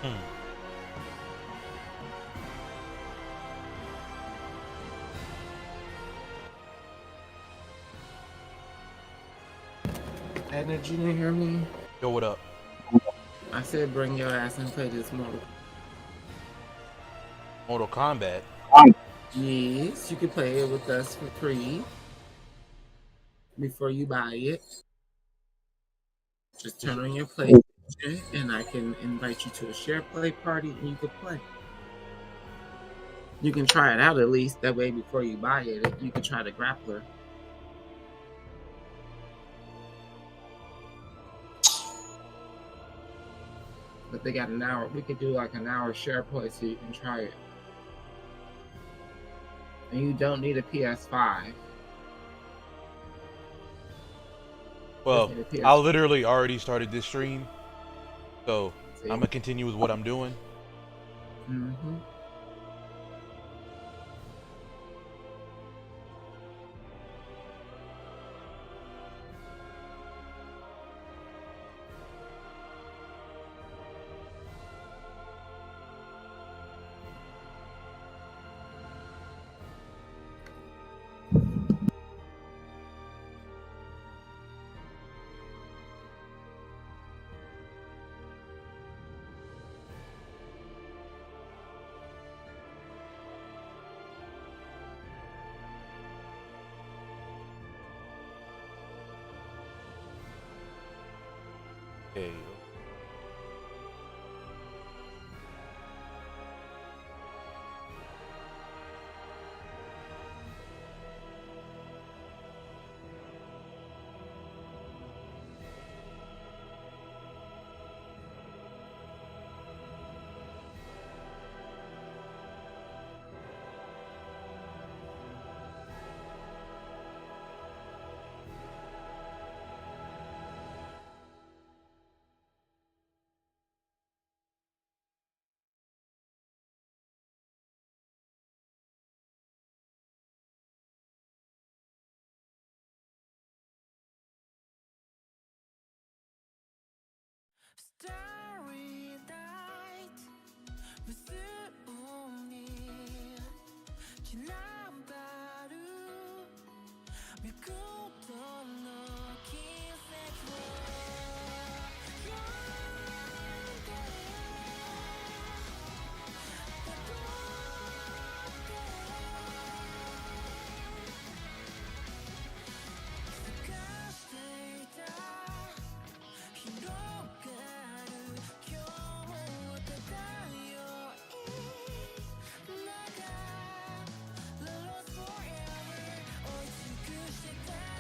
Hmm. Did you hear me? Yo, what up? I said bring your ass and play this Mortal. Mortal Kombat. Yes, you can play it with us for free before you buy it. Just Is turn it? on your PlayStation and I can invite you to a share play party and you can play. You can try it out at least. That way before you buy it, you can try the grappler. But they got an hour. We could do like an hour share play so you can try it. And you don't need a PS5. Just Well, need a I PS. literally already started this stream, so See? I'm gonna continue with what I'm doing. Mm-hmm. Okay. Starry night 무스운이 지나가루 밀고던 너긴 색으로 forever or to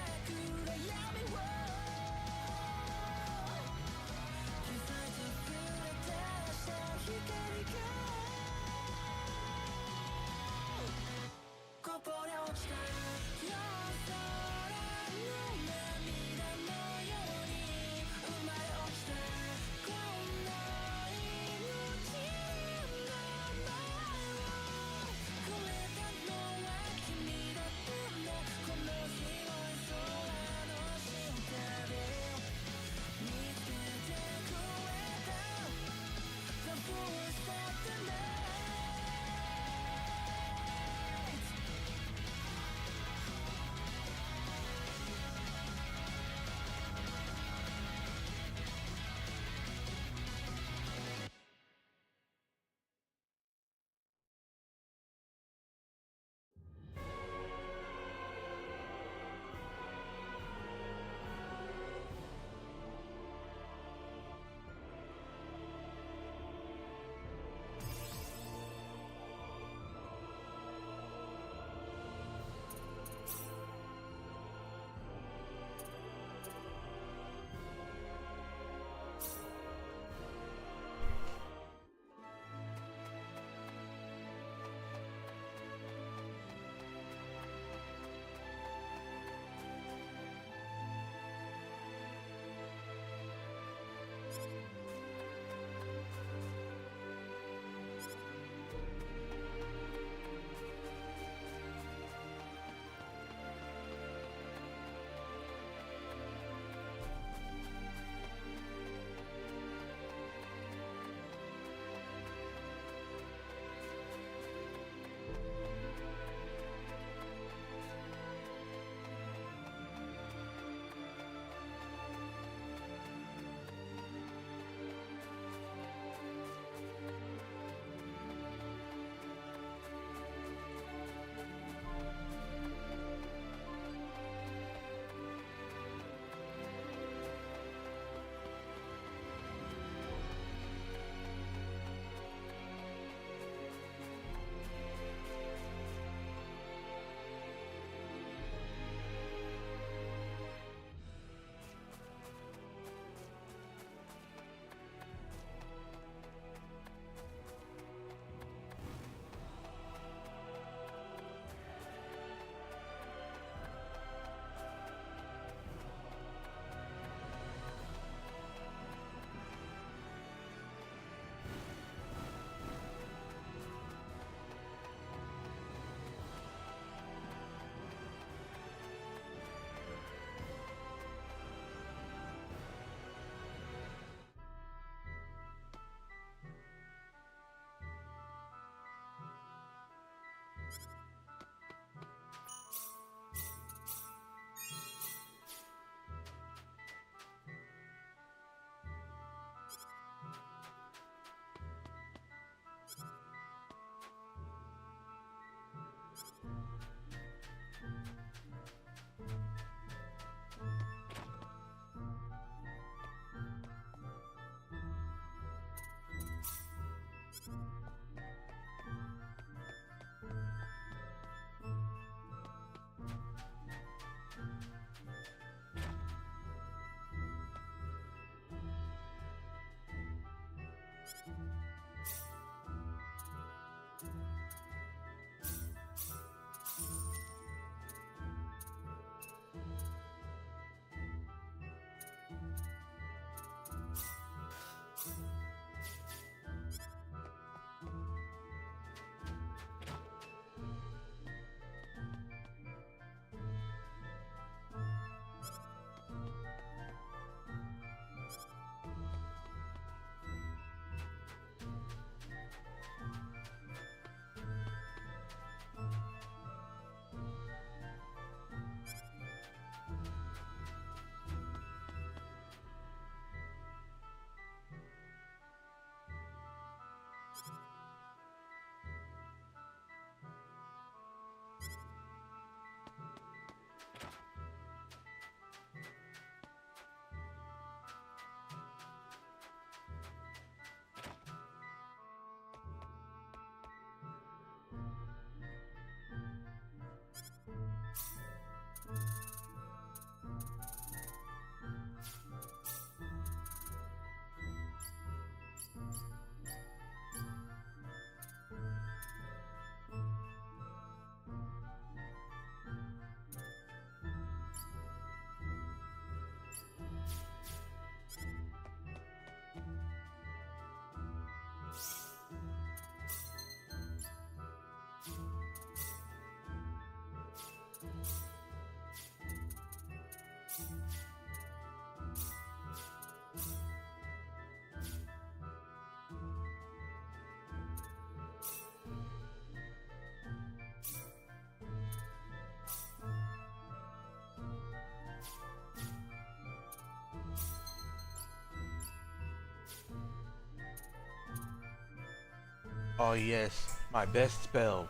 Oh yes, my best spell,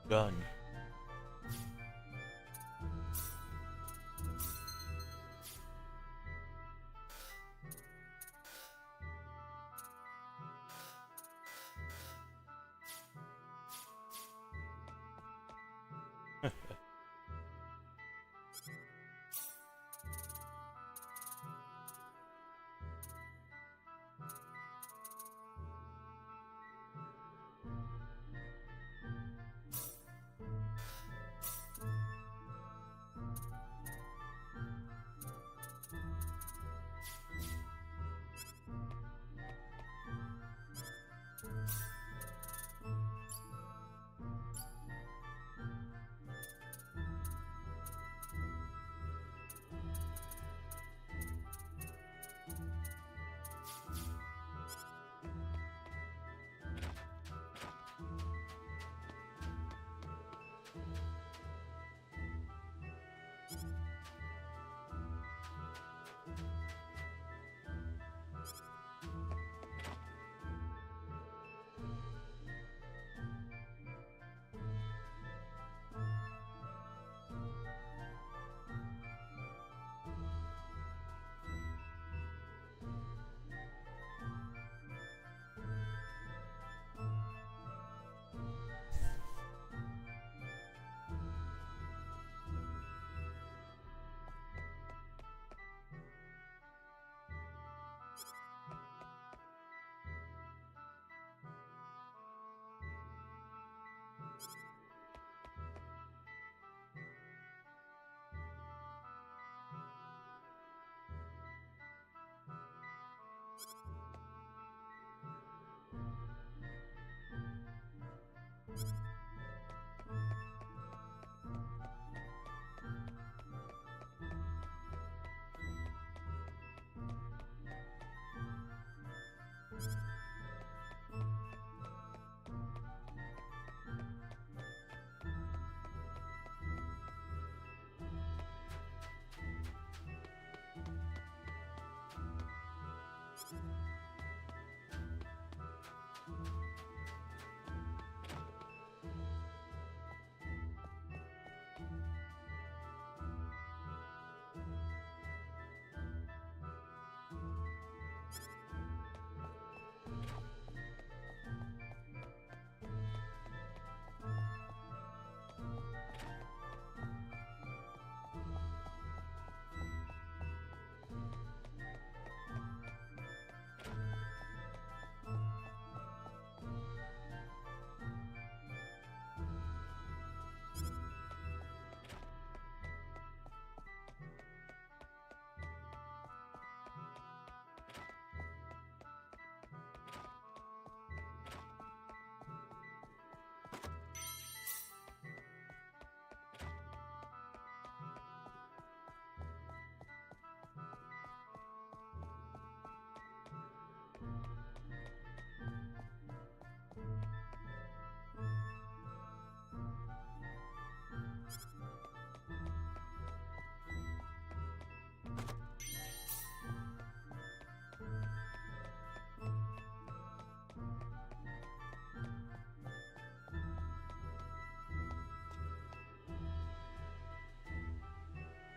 gun.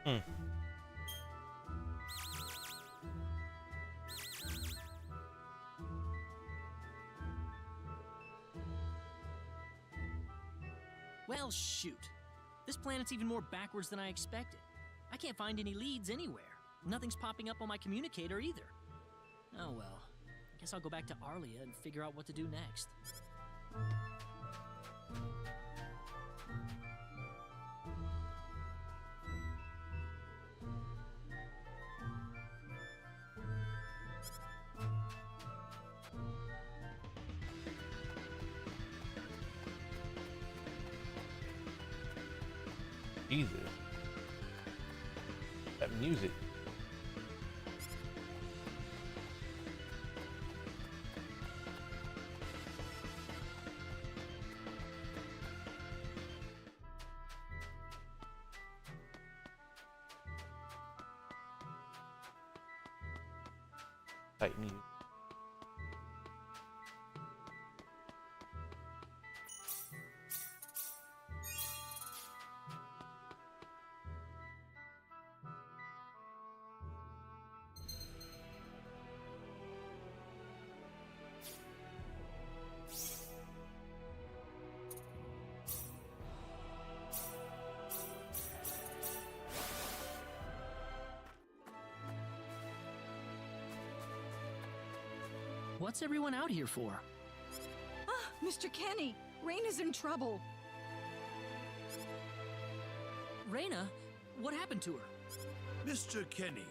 Hmm. Well, shoot. This planet's even more backwards than I expected. I can't find any leads anywhere. Nothing's popping up on my communicator either. Oh well. I guess I'll go back to Arlia and figure out what to do next. Jesus. That music. Type music. What's everyone out here for? Ah, Mr. Kenny, Raina's in trouble. Raina? What happened to her? Mr. Kenny,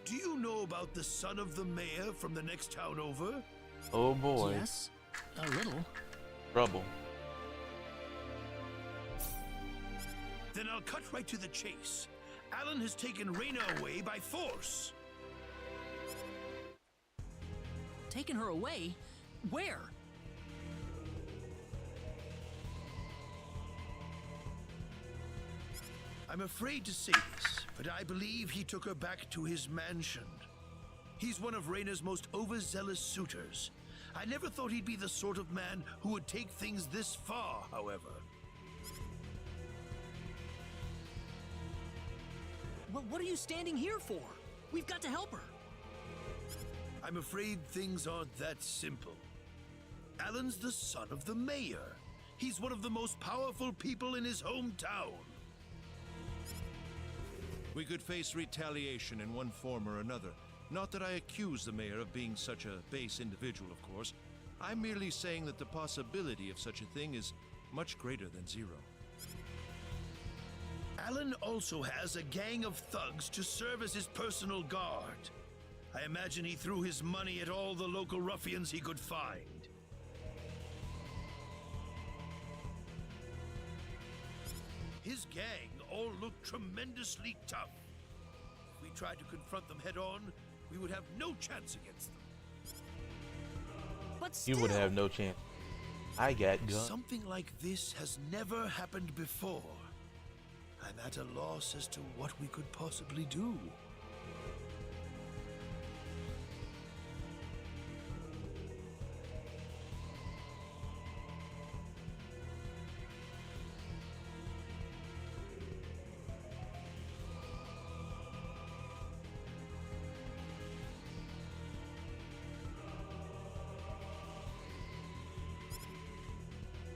do you know about the son of the mayor from the next town over? Oh boy. Yes, a little. Trouble. Then I'll cut right to the chase. Alan has taken Raina away by force. Taking her away? Where? I'm afraid to say this, but I believe he took her back to his mansion. He's one of Raina's most overzealous suitors. I never thought he'd be the sort of man who would take things this far, however. Well, what are you standing here for? We've got to help her. I'm afraid things aren't that simple. Alan's the son of the mayor. He's one of the most powerful people in his hometown. We could face retaliation in one form or another. Not that I accuse the mayor of being such a base individual, of course. I'm merely saying that the possibility of such a thing is much greater than zero. Alan also has a gang of thugs to serve as his personal guard. I imagine he threw his money at all the local ruffians he could find. His gang all look tremendously tough. If we tried to confront them head on, we would have no chance against them. But still, You would have no chance. I got guns. Something like this has never happened before. I'm at a loss as to what we could possibly do.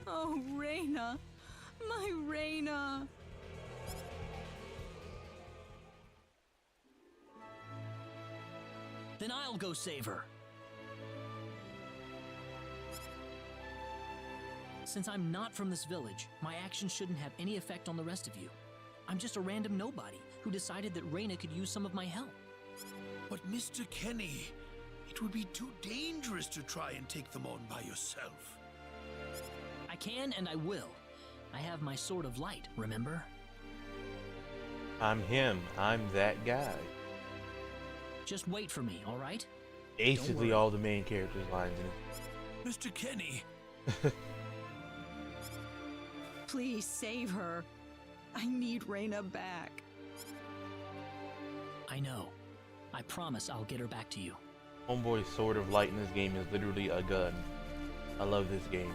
Oh, Raina. My Raina. Then I'll go save her. Since I'm not from this village, my actions shouldn't have any effect on the rest of you. I'm just a random nobody who decided that Raina could use some of my help. But Mr. Kenny, it would be too dangerous to try and take them on by yourself. I can and I will. I have my sword of light, remember? I'm him. I'm that guy. Just wait for me, all right? Basically worry. all the main characters' lines in it. Mr. Kenny, Please save her. I need Raina back. I know. I promise I'll get her back to you. Homeboy's sword of light in this game is literally a gun. I love this game.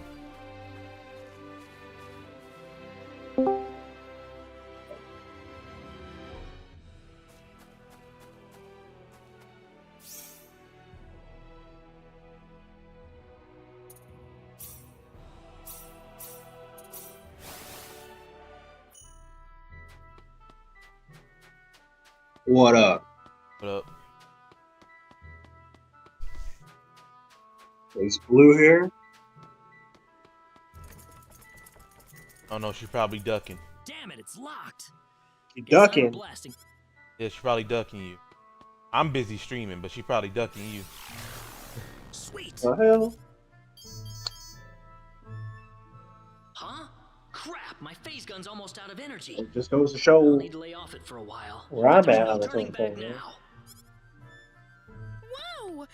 What up? What up? Is Blue here? Oh no, she's probably ducking. Damn it, it's locked. You It's ducking? blasting. Yeah, she's probably ducking you. I'm busy streaming, but she's probably ducking you. Sweet. The hell? Huh? Crap, my phase gun's almost out of energy. It just goes to I'll show need to lay off it for a while. where I'm There's at no on the turning back telephone, man. now. Whoa!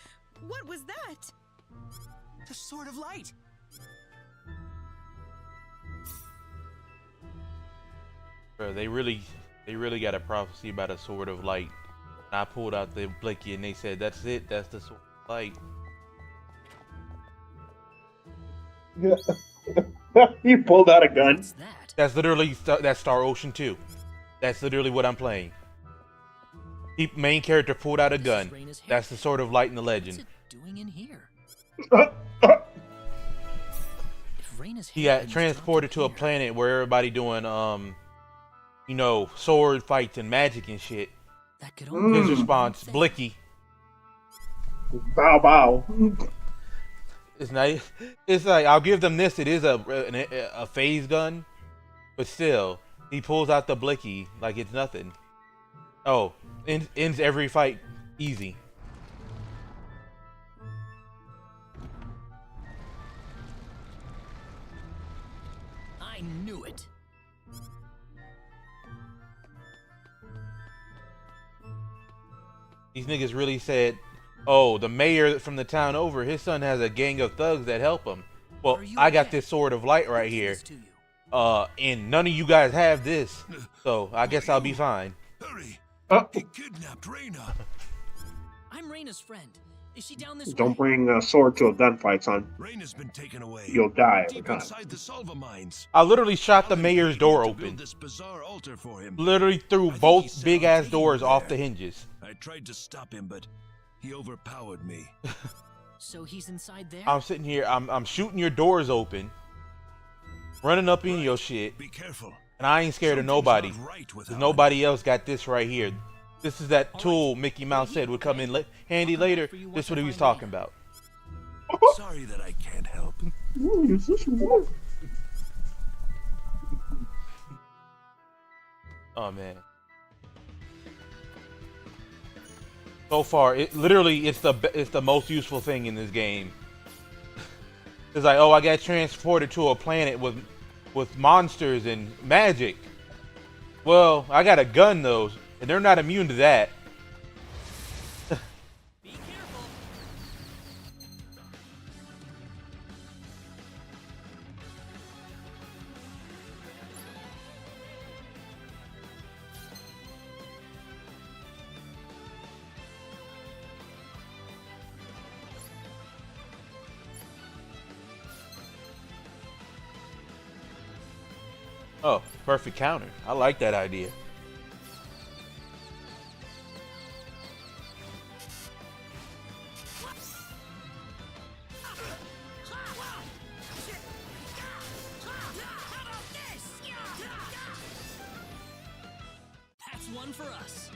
What was that? The Sword of Light. Bro, they really got a prophecy about a sword of light. And I pulled out the blicky and they said, that's it, that's the sword of light. You pulled out a gun. What's that? That's literally, that's Star Ocean 2. That's literally what I'm playing. The main character pulled out a This is gun. Raina's hair. That's the sword of light in the What's legend. it doing in here? Oh, If Raina's He hair got was transported to a dropped here, planet where everybody doing, you know, sword fights and magic and shit. that could only His be response, one thing. Blicky. Bow bow. It's not. It's like I'll give them this. It is a phase gun, but still, he pulls out the blicky like it's nothing. Oh, ends every fight easy. I knew it. These niggas really said, "Oh, the mayor from the town over, his son has a gang of thugs that help him. Well, Are you I got okay? this sword of light right Who did here. this to you? And none of you guys have this, so I guess I'll be fine." Hurry! Oh, He kidnapped Reyna. I'm Raina's friend. Is she down this way? don't bring a sword to a gunfight, son. Reyna's been taken away. You'll die every Deep time. inside the Salva mines. I literally shot the Alan mayor's paid door me to build open. This bizarre altar for him. Literally threw I think both he's big sound ass team doors off the there. hinges. I tried to stop him, but he overpowered me. So he's inside there? I'm sitting here, I'm shooting your doors open, running up in your shit, Be careful. and I ain't scared of Something's nobody. not right with 'Cause Alan. nobody else got this right here. This is that All right. tool Mickey Mouse Wait said here, would come okay? in handy I'll come back later. for you This once is what I he was find talking Raina. about. Sorry that I can't help. Oh man. So far, it's the most useful thing in this game. It's like, oh, I got transported to a planet with monsters and magic. Well, I got a gun though, and they're not immune to that. Be careful. Oh, perfect counter. I like that idea. That's one for us.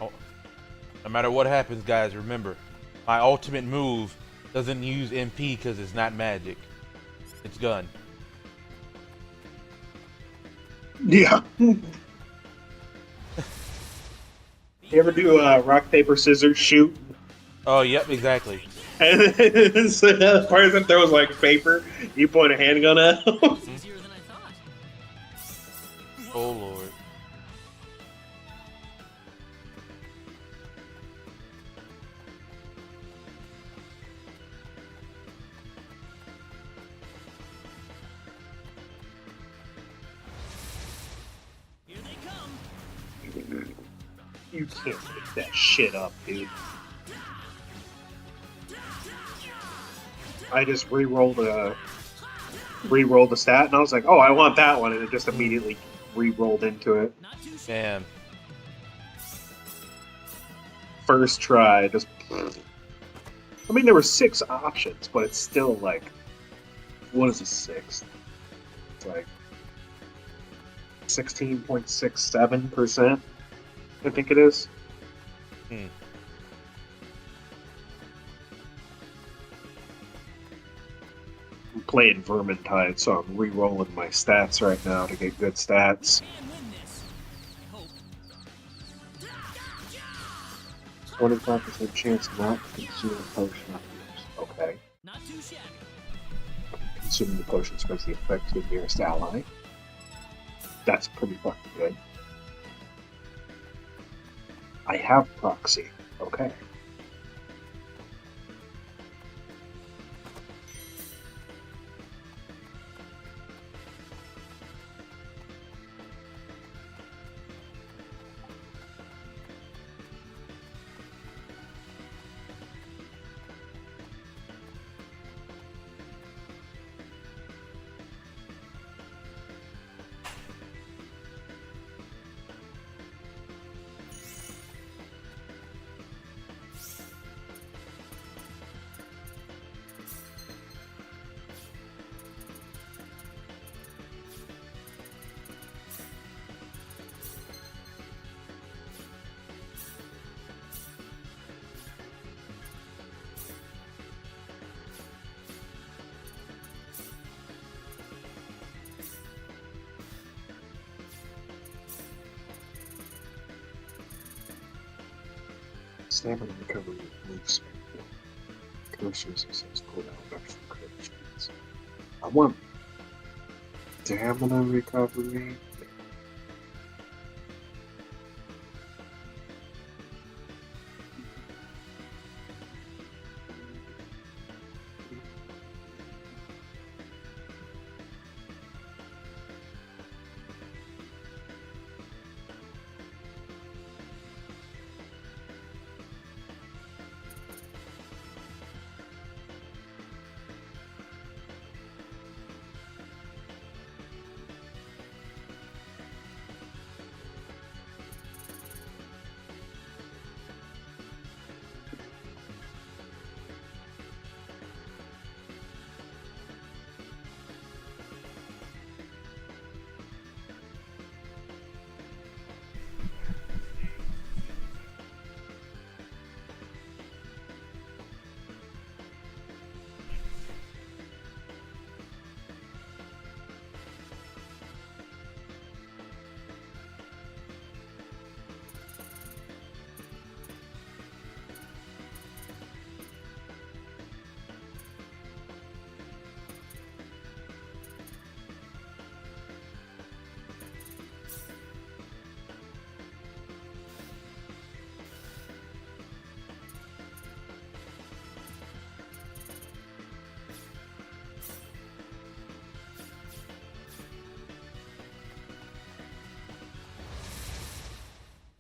Oh, no matter what happens, guys, remember, my ultimate move doesn't use MP because it's not magic. It's gun. Yeah. You ever do rock, paper, scissors, shoot? Oh, yep, exactly. And so the person throws like paper, you point a handgun at them. It's easier than I thought. Oh, Lord. Here they come. You can't make that shit up, dude. I just re-rolled a stat, and I was like, "Oh, I want that one," and it just immediately re-rolled into it. Not too shabby. Damn. First try, just. I mean, there were 6 options, but it's still like, what is a 6th? It's like 16.67%. I think it is. Hmm. I'm playing Vermintide, so I'm re-rolling my stats right now to get good stats. Can win this. I hope. 25% chance not to consume a potion of use. Okay. Not too shabby. Consuming the potion spreads the effect to the nearest ally. That's pretty fucking good. I have proxy. Okay. Stamina recovery moves cursor success cooldown extra credit streaks. I want stamina recovery.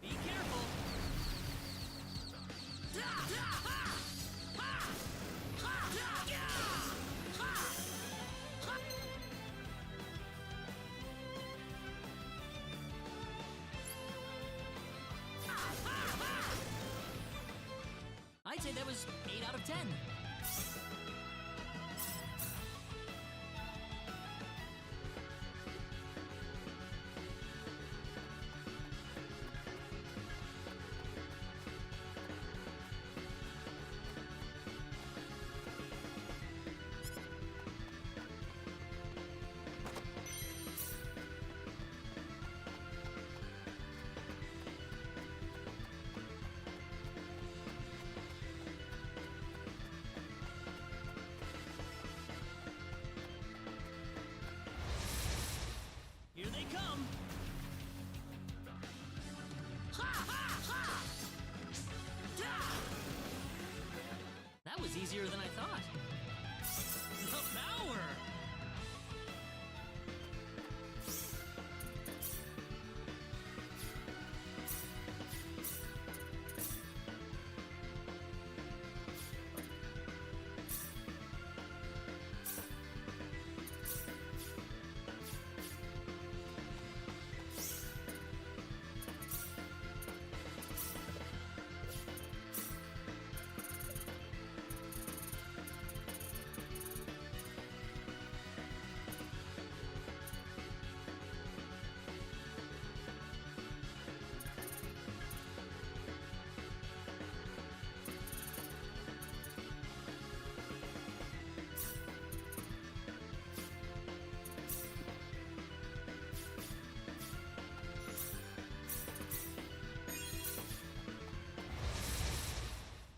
Be careful. I'd say that was 8 out of 10. Here they come. That was easier than I thought. The power!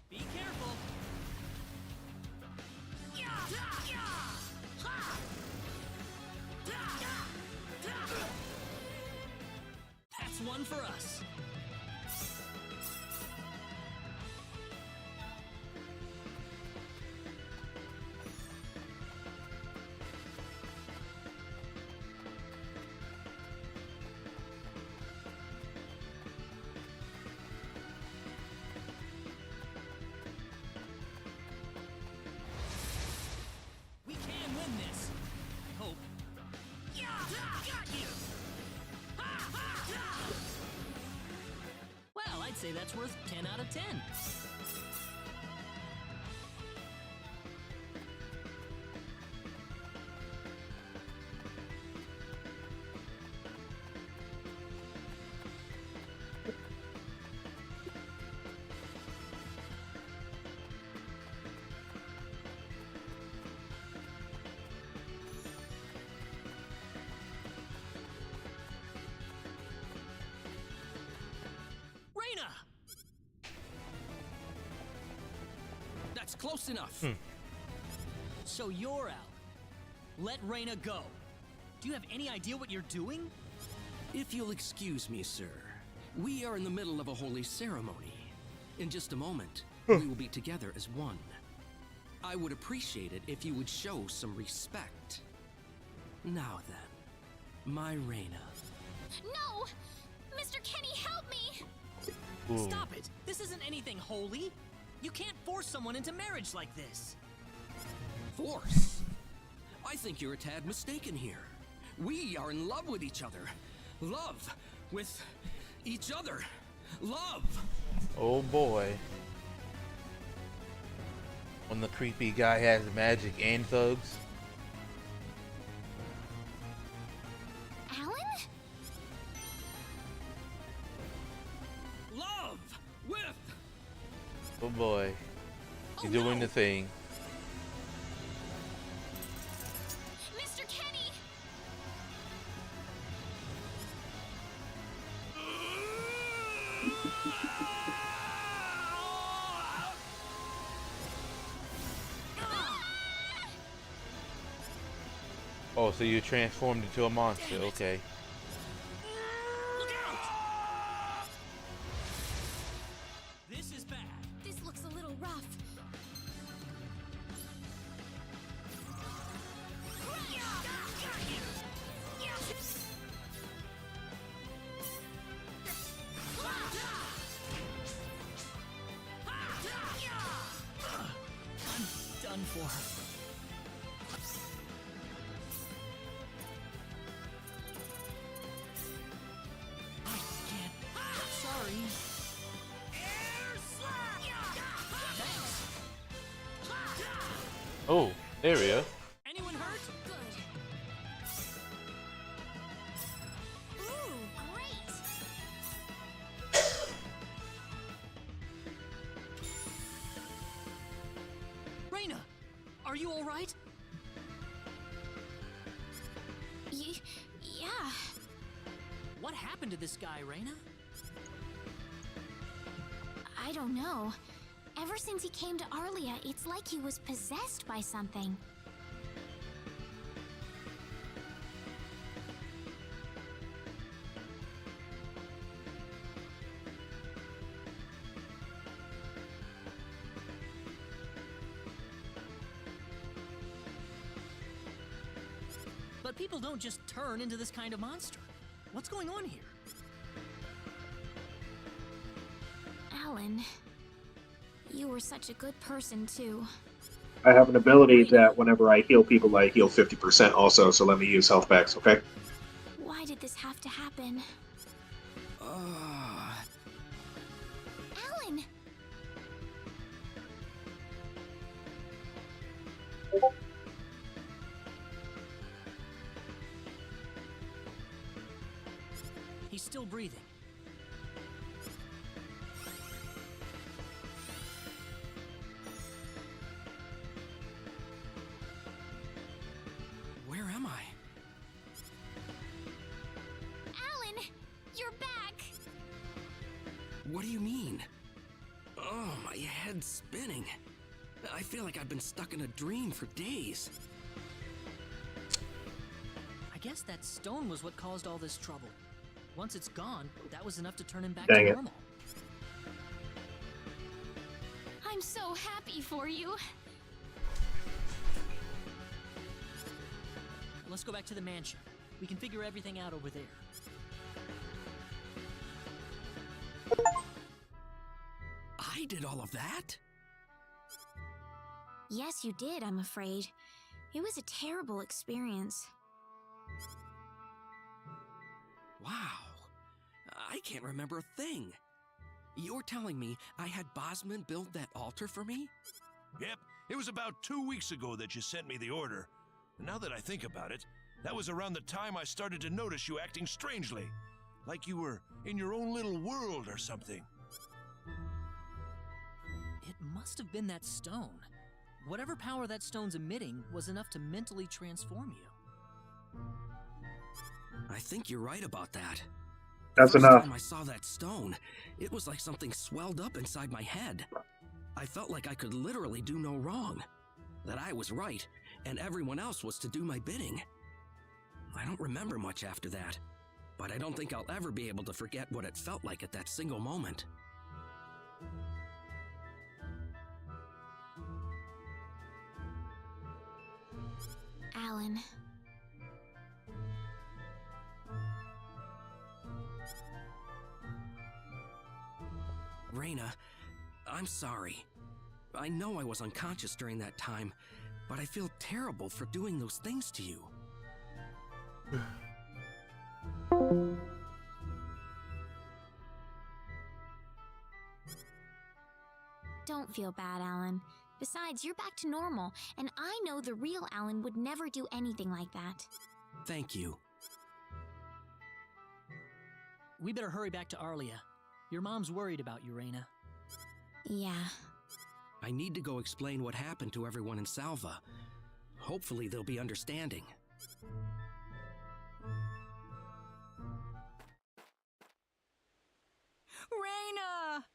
Be careful. That's one for us. We can win this. I hope. Well, I'd say that's worth 10 out of 10. Reina! Close enough. So you're out. Let Reyna go. Do you have any idea what you're doing? If you'll excuse me, sir, we are in the middle of a holy ceremony. In just a moment, we will be together as one. I would appreciate it if you would show some respect. Now then, my Reyna. No! Mr. Kenny, help me! Ooh. Stop it! This isn't anything holy! You can't force someone into marriage like this! Force? I think you're a tad mistaken here. We are in love with each other. Love with each other. Love! Oh boy. When the creepy guy has magic and thugs. Alan? Love with... Oh boy. He's Oh, doing no. the thing. Mr. Kenny! Oh, so you transformed into a monster. Okay. Look out! This is bad. This looks a little rough. Done for. I can't. Sorry. Oh, there we go. Anyone hurt? Good. Ooh, great! Reyna, are you all right? Yeah. What happened to this guy, Reyna? I don't know. Ever since he came to Arlia, it's like he was possessed by something. But people don't just turn into this kind of monster. What's going on here? Alan, you were such a good person, too. I have an ability that whenever I heal people, I heal 50% also, so let me use health packs, okay? Why did this have to happen? Alan! He's still breathing. Where am I? Alan! You're back! What do you mean? Oh, my head's spinning. I feel like I've been stuck in a dream for days. I guess that stone was what caused all this trouble. Once it's gone, that was enough to turn him back Dang to it. normal. I'm so happy for you. Let's go back to the mansion. We can figure everything out over there. I did all of that? Yes, you did, I'm afraid. It was a terrible experience. Wow. I can't remember a thing. You're telling me I had Bosman build that altar for me? Yep, it was about 2 weeks ago that you sent me the order. And now that I think about it, that was around the time I started to notice you acting strangely. Like you were in your own little world or something. It must have been that stone. Whatever power that stone's emitting was enough to mentally transform you. I think you're right about that. That's First enough. time I saw that stone, it was like something swelled up inside my head. I felt like I could literally do no wrong. That I was right, and everyone else was to do my bidding. I don't remember much after that, but I don't think I'll ever be able to forget what it felt like at that single moment. Alan. Reyna, I'm sorry. I know I was unconscious during that time, but I feel terrible for doing those things to you. Don't feel bad, Alan. Besides, you're back to normal, and I know the real Alan would never do anything like that. Thank you. We better hurry back to Arlia. Your mom's worried about you, Reyna. Yeah. I need to go explain what happened to everyone in Salva. Hopefully they'll be understanding. Reyna!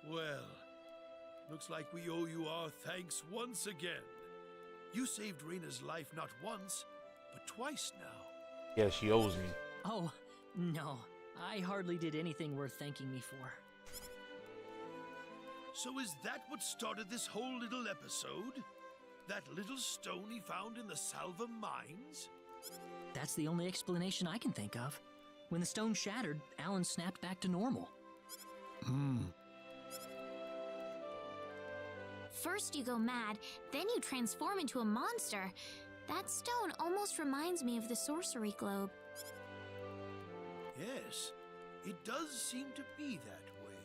Well, looks like we owe you our thanks once again. You saved Reyna's life not once, but twice now. Yeah, she owes me. Oh, no. I hardly did anything worth thanking me for. So is that what started this whole little episode? That little stone he found in the Salva mines? That's the only explanation I can think of. When the stone shattered, Alan snapped back to normal. First you go mad, then you transform into a monster. That stone almost reminds me of the sorcery globe. Yes, it does seem to be that way.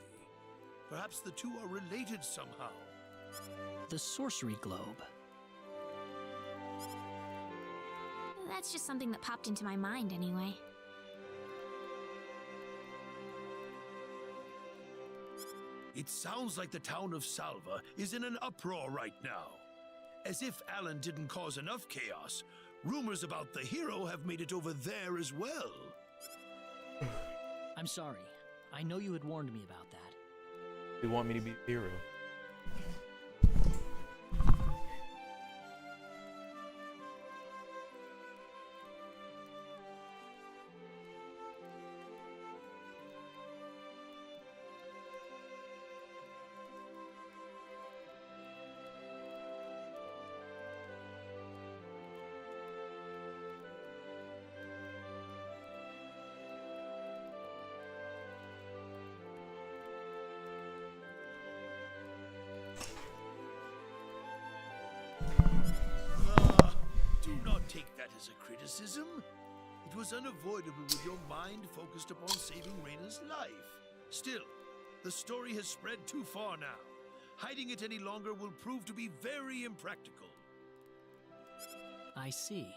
Perhaps the two are related somehow. The sorcery globe. That's just something that popped into my mind anyway. It sounds like the town of Salva is in an uproar right now. As if Alan didn't cause enough chaos, rumors about the hero have made it over there as well. I'm sorry. I know you had warned me about that. They want me to be a hero. Do not take that as a criticism. It was unavoidable with your mind focused upon saving Reyna's life. Still, the story has spread too far now. Hiding it any longer will prove to be very impractical. I see.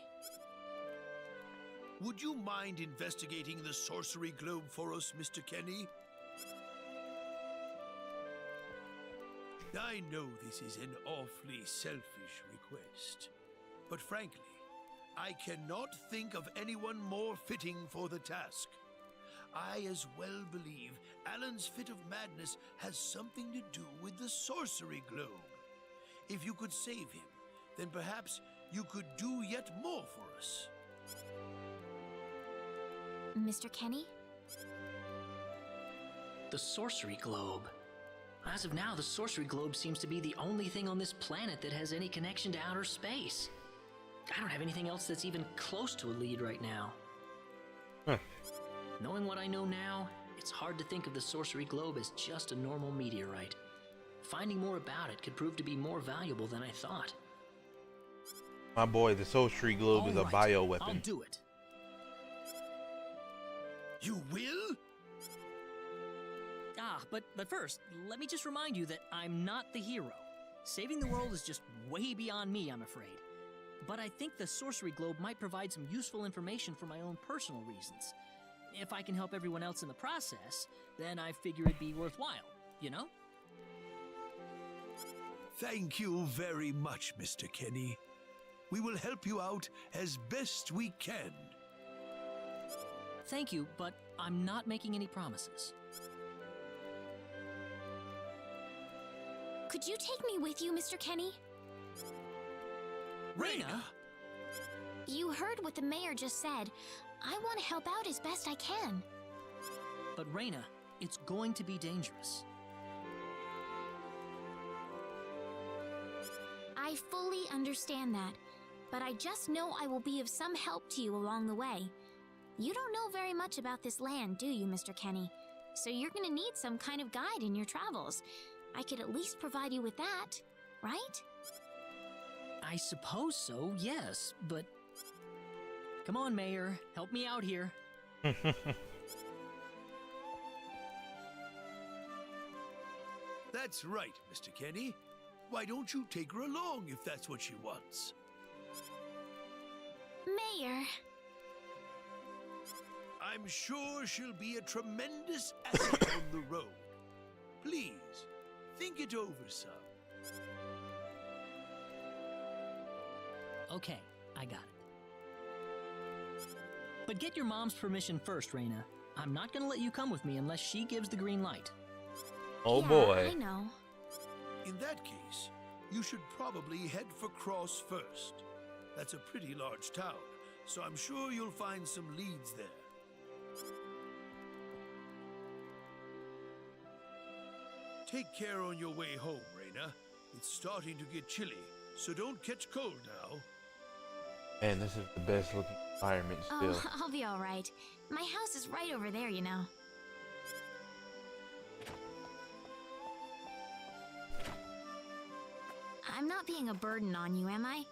Would you mind investigating the sorcery globe for us, Mr. Kenny? I know this is an awfully selfish request, but frankly, I cannot think of anyone more fitting for the task. I as well believe Alan's fit of madness has something to do with the sorcery globe. If you could save him, then perhaps you could do yet more for us. Mr. Kenny? The sorcery globe. As of now, the sorcery globe seems to be the only thing on this planet that has any connection to outer space. I don't have anything else that's even close to a lead right now. Huh. Knowing what I know now, it's hard to think of the sorcery globe as just a normal meteorite. Finding more about it could prove to be more valuable than I thought. My boy, the sorcery globe is a All right, bioweapon. I'll do it. You will? But first, let me just remind you that I'm not the hero. Saving the world is just way beyond me, I'm afraid. But I think the sorcery globe might provide some useful information for my own personal reasons. If I can help everyone else in the process, then I figure it'd be worthwhile, you know? Thank you very much, Mr. Kenny. We will help you out as best we can. Thank you, but I'm not making any promises. Could you take me with you, Mr. Kenny? Reyna! You heard what the mayor just said. I want to help out as best I can. But Reyna, it's going to be dangerous. I fully understand that, but I just know I will be of some help to you along the way. You don't know very much about this land, do you, Mr. Kenny? So you're gonna need some kind of guide in your travels. I could at least provide you with that, right? I suppose so, yes, but... Come on, Mayor, help me out here. That's right, Mr. Kenny. Why don't you take her along if that's what she wants? Mayor, I'm sure she'll be a tremendous asset on the road. Please, think it over some. Okay, I got it. But get your mom's permission first, Reyna. I'm not gonna let you come with me unless she gives the green light. Oh yeah, boy. I know. In that case, you should probably head for Cross first. That's a pretty large town, so I'm sure you'll find some leads there. Take care on your way home, Reyna. It's starting to get chilly, so don't catch cold now. Man, this is the best looking environment still. Oh, I'll be all right. My house is right over there, you know. I'm not being a burden on you, am I?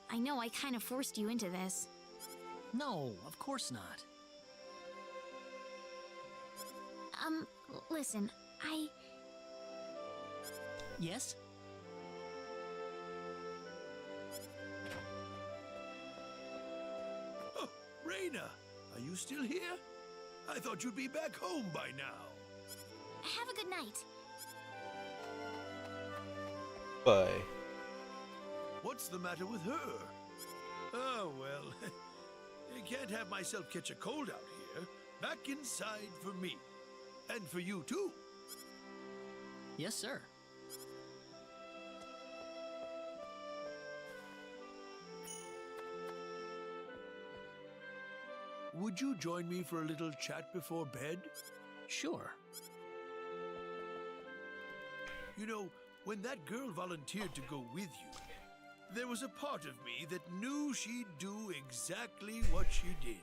I know I kind of forced you into this. No, of course not. Listen, Yes? Oh, Reyna, are you still here? I thought you'd be back home by now. Have a good night. Bye. What's the matter with her? Oh, well, I can't have myself catch a cold out here. Back inside for me. And for you, too. Yes, sir. Would you join me for a little chat before bed? Sure. You know, when that girl volunteered to go with you, there was a part of me that knew she'd do exactly what she did.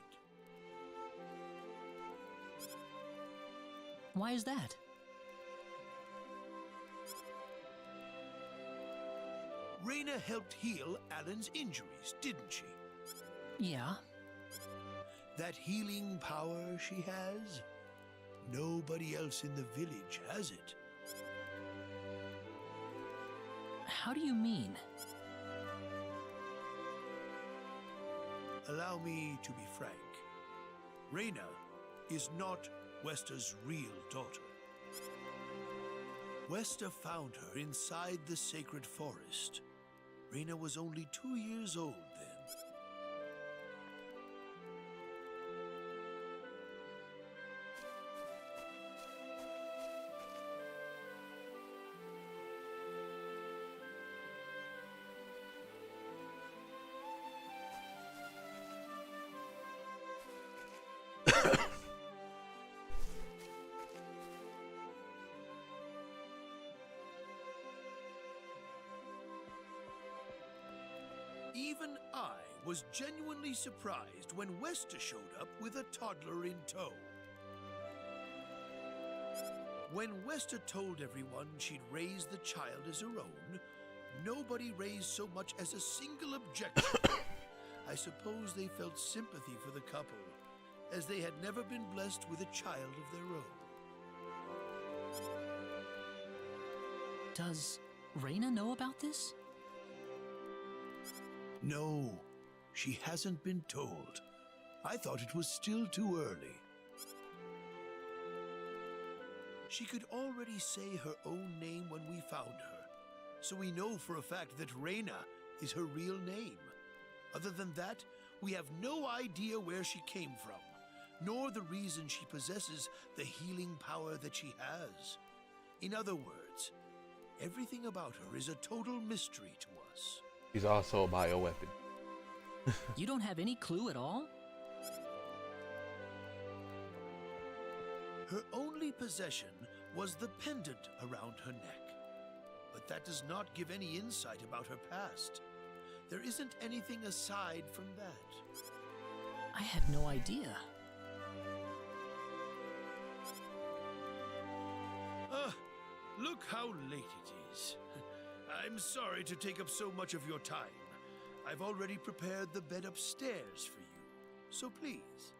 Why is that? Reyna helped heal Alan's injuries, didn't she? Yeah. That healing power she has, nobody else in the village has it. How do you mean? Allow me to be frank. Reyna is not Wester's real daughter. Wester found her inside the sacred forest. Reyna was only 2 years old then. Even I was genuinely surprised when Wester showed up with a toddler in tow. When Wester told everyone she'd raised the child as her own, nobody raised so much as a single objection. I suppose they felt sympathy for the couple, as they had never been blessed with a child of their own. Does Reyna know about this? No, she hasn't been told. I thought it was still too early. She could already say her own name when we found her, so we know for a fact that Reyna is her real name. Other than that, we have no idea where she came from, nor the reason she possesses the healing power that she has. In other words, Everything about her is a total mystery to us. He's also a bioweapon. You don't have any clue at all? Her only possession was the pendant around her neck. But that does not give any insight about her past. There isn't anything aside from that. I had no idea. Look how late it is. I'm sorry to take up so much of your time. I've already prepared the bed upstairs for you, so please.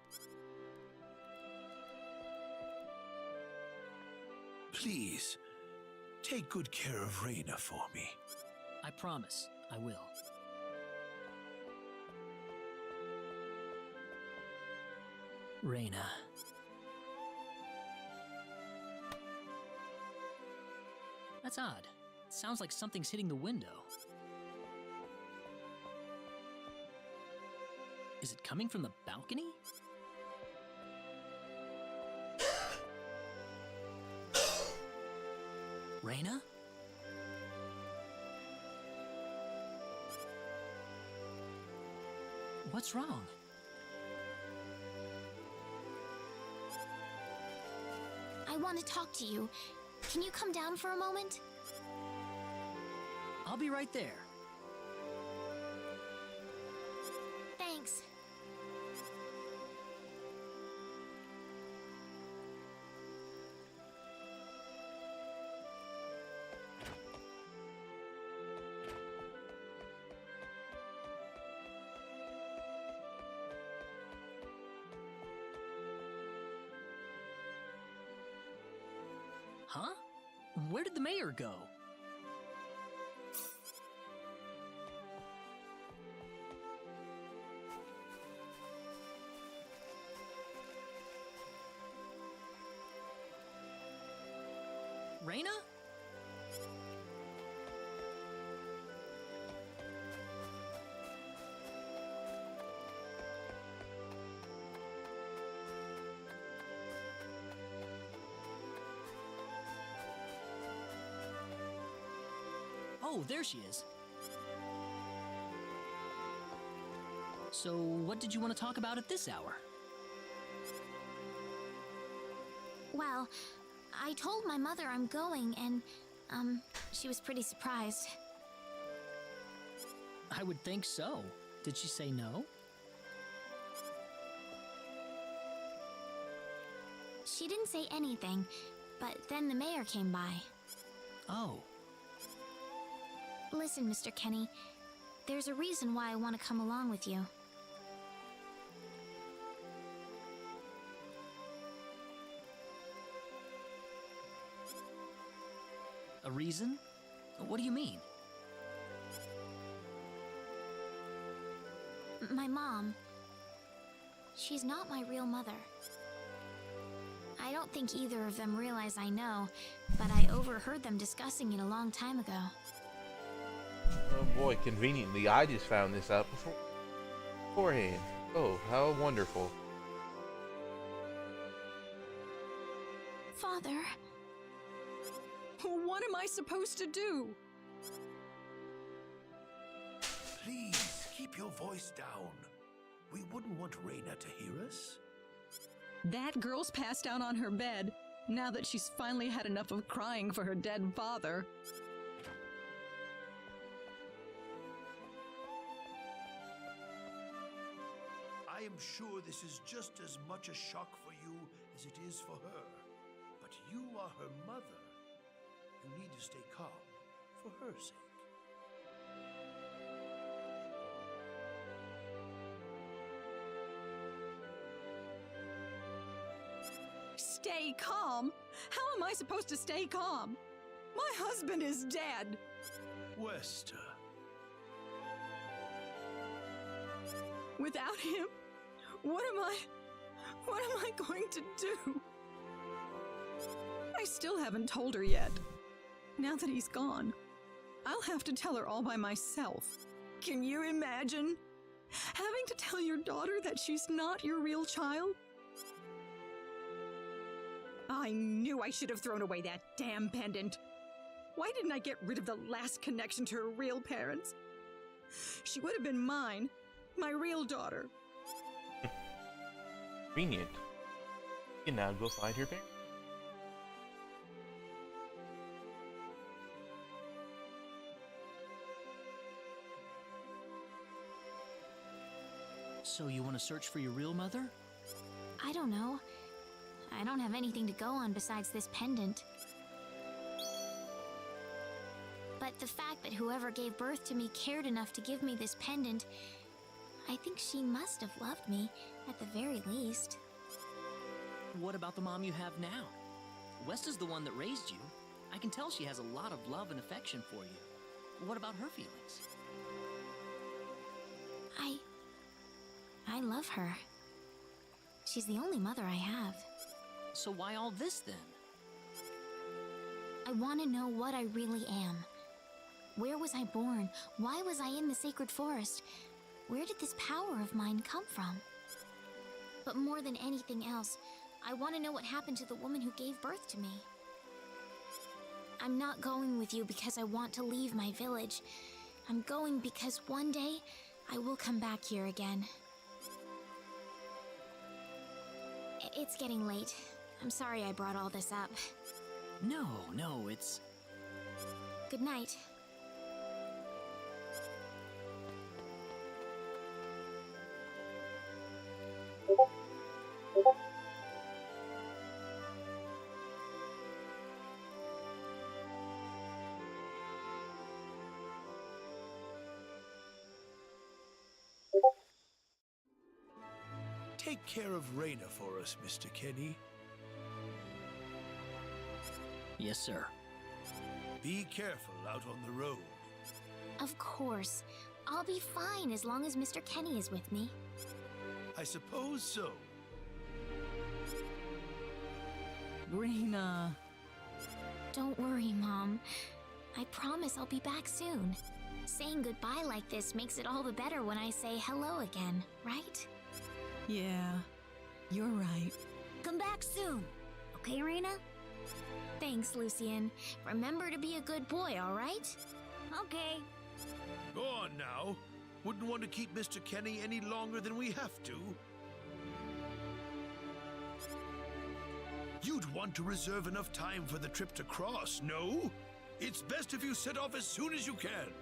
Please, take good care of Raina for me. I promise, I will. Raina. That's odd. It sounds like something's hitting the window. Is it coming from the balcony? Raina? What's wrong? I want to talk to you. Can you come down for a moment? I'll be right there. Thanks. Huh? Where did the mayor go? Raina? Oh, there she is. So, what did you want to talk about at this hour? Well, I told my mother I'm going, and, she was pretty surprised. I would think so. Did she say no? She didn't say anything, but then the mayor came by. Oh. Listen, Mr. Kenny, there's a reason why I want to come along with you. A reason? What do you mean? My mom, she's not my real mother. I don't think either of them realize I know, but I overheard them discussing it a long time ago. Oh boy, conveniently, I just found this out beforehand. Oh, how wonderful. Father. What am I supposed to do? Please, keep your voice down. We wouldn't want Raina to hear us. That girl's passed out on her bed, now that she's finally had enough of crying for her dead father. I am sure this is just as much a shock for you as it is for her. But you are her mother. You need to stay calm for her sake. Stay calm? How am I supposed to stay calm? My husband is dead. Wester. Without him, what am I going to do? I still haven't told her yet. Now that he's gone, I'll have to tell her all by myself. Can you imagine having to tell your daughter that she's not your real child? I knew I should have thrown away that damn pendant. Why didn't I get rid of the last connection to her real parents? She would have been mine, my real daughter. Convenient. You can now go find your parents. So you want to search for your real mother? I don't know. I don't have anything to go on besides this pendant. But the fact that whoever gave birth to me cared enough to give me this pendant, I think she must have loved me, at the very least. What about the mom you have now? West is the one that raised you. I can tell she has a lot of love and affection for you. What about her feelings? I love her. She's the only mother I have. So why all this then? I want to know what I really am. Where was I born? Why was I in the sacred forest? Where did this power of mine come from? But more than anything else, I want to know what happened to the woman who gave birth to me. I'm not going with you because I want to leave my village. I'm going because one day I will come back here again. It's getting late. I'm sorry I brought all this up. No, it's... Good night. Take care of Raina for us, Mr. Kenny. Yes, sir. Be careful out on the road. Of course. I'll be fine as long as Mr. Kenny is with me. I suppose so. Raina. Don't worry, Mom. I promise I'll be back soon. Saying goodbye like this makes it all the better when I say hello again, right? Yeah, you're right. Come back soon. Okay, Raina? Thanks, Lucian. Remember to be a good boy, all right? Okay. Go on now. Wouldn't want to keep Mr. Kenny any longer than we have to. You'd want to reserve enough time for the trip to Cross, no? It's best if you set off as soon as you can.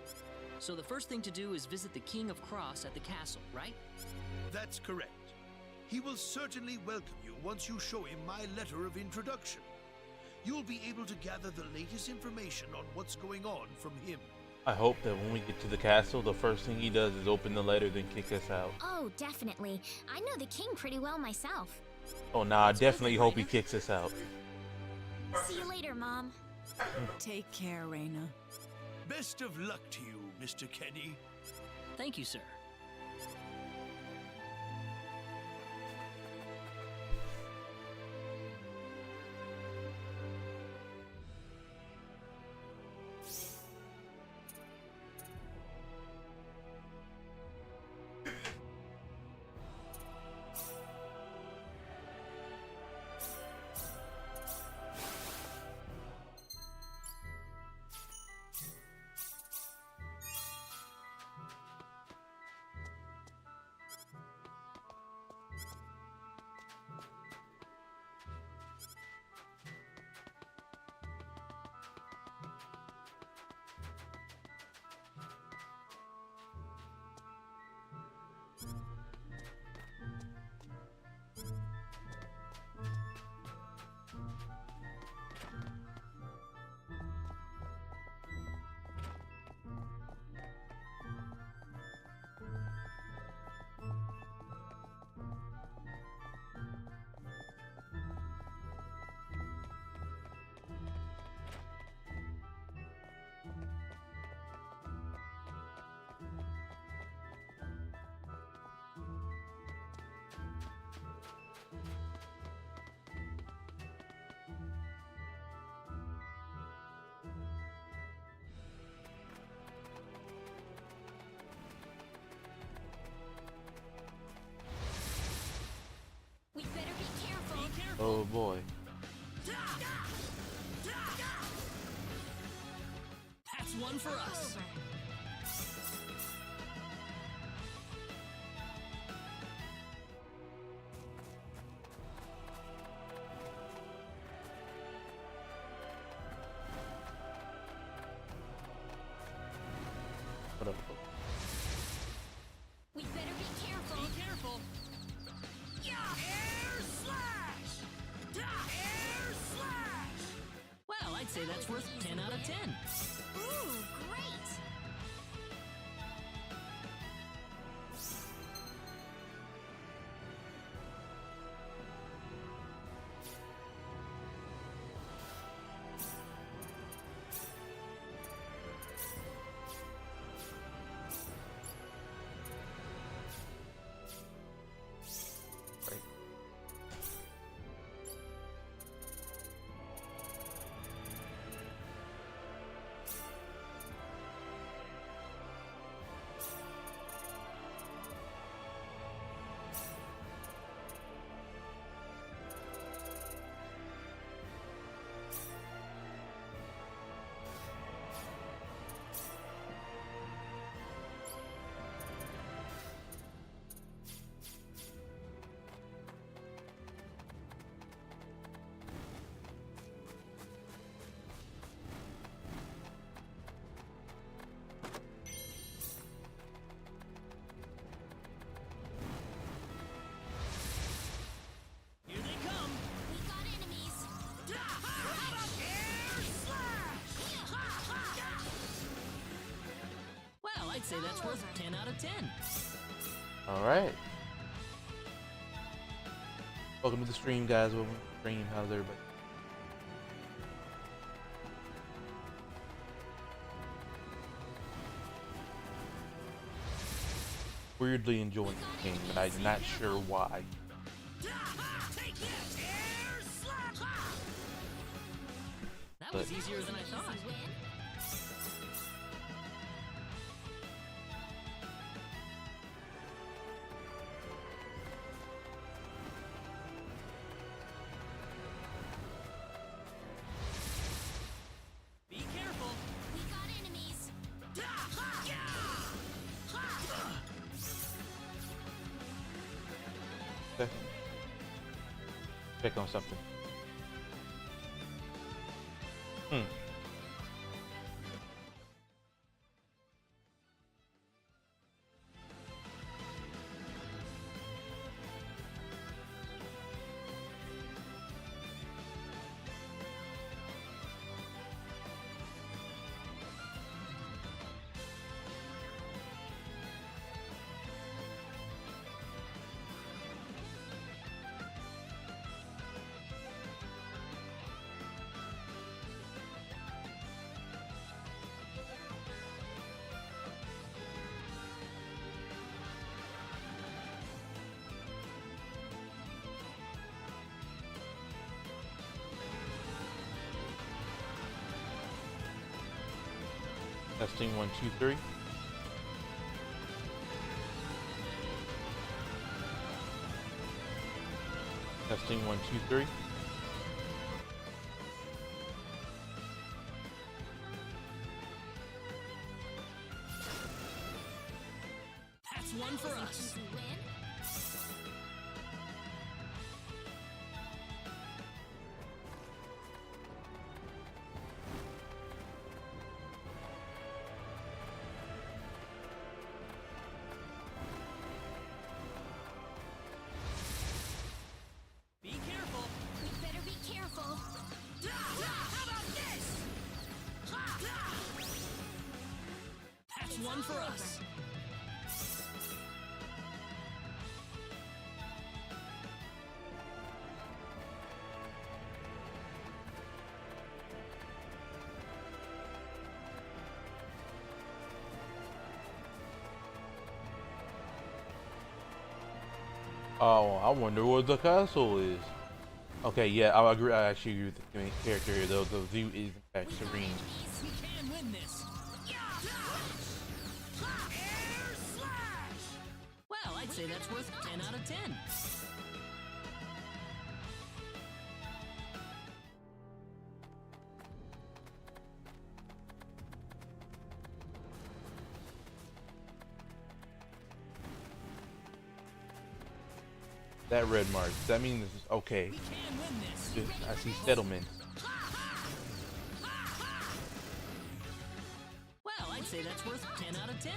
So the first thing to do is visit the King of Cross at the castle, right? That's correct. He will certainly welcome you once you show him my letter of introduction. You'll be able to gather the latest information on what's going on from him. I hope that when we get to the castle, the first thing he does is open the letter, then kick us out. Oh, definitely. I know the king pretty well myself. Oh, nah, I definitely hope he kicks us out. See you later, Mom. Take care, Raina. Best of luck to you, Mr. Kenny. Thank you, sir. We better be careful. Oh boy. one for us. What up? We better be careful. Be careful. Air slash! Air slash! Well, I'd say that's worth 10 out of 10. Ooh, great! Right. Here they come. We got enemies. Air slash! Well, I'd say that's worth 10 out of 10. All right. Welcome to the stream, guys. Welcome to the stream. How's everybody? Weirdly enjoying the game, and I'm not sure why. Take it! Air slash! That was easier than I thought. Win. Be careful. We got enemies. Okay. Check on something. Testing 1, 2, 3. Testing 1, 2, 3. That's one for us. Easy win. Be careful. We better be careful. How about this? That's one for us. Oh, I wonder what the castle is. Okay, yeah, I agree. I actually agree with the main character here, though. The view is in fact serene. We can win this. Air slash! Well, I'd say that's worth 10 out of 10. That red mark. Does that mean this is okay? We can win this. I see settlement. Well, I'd say that's worth 10 out of 10.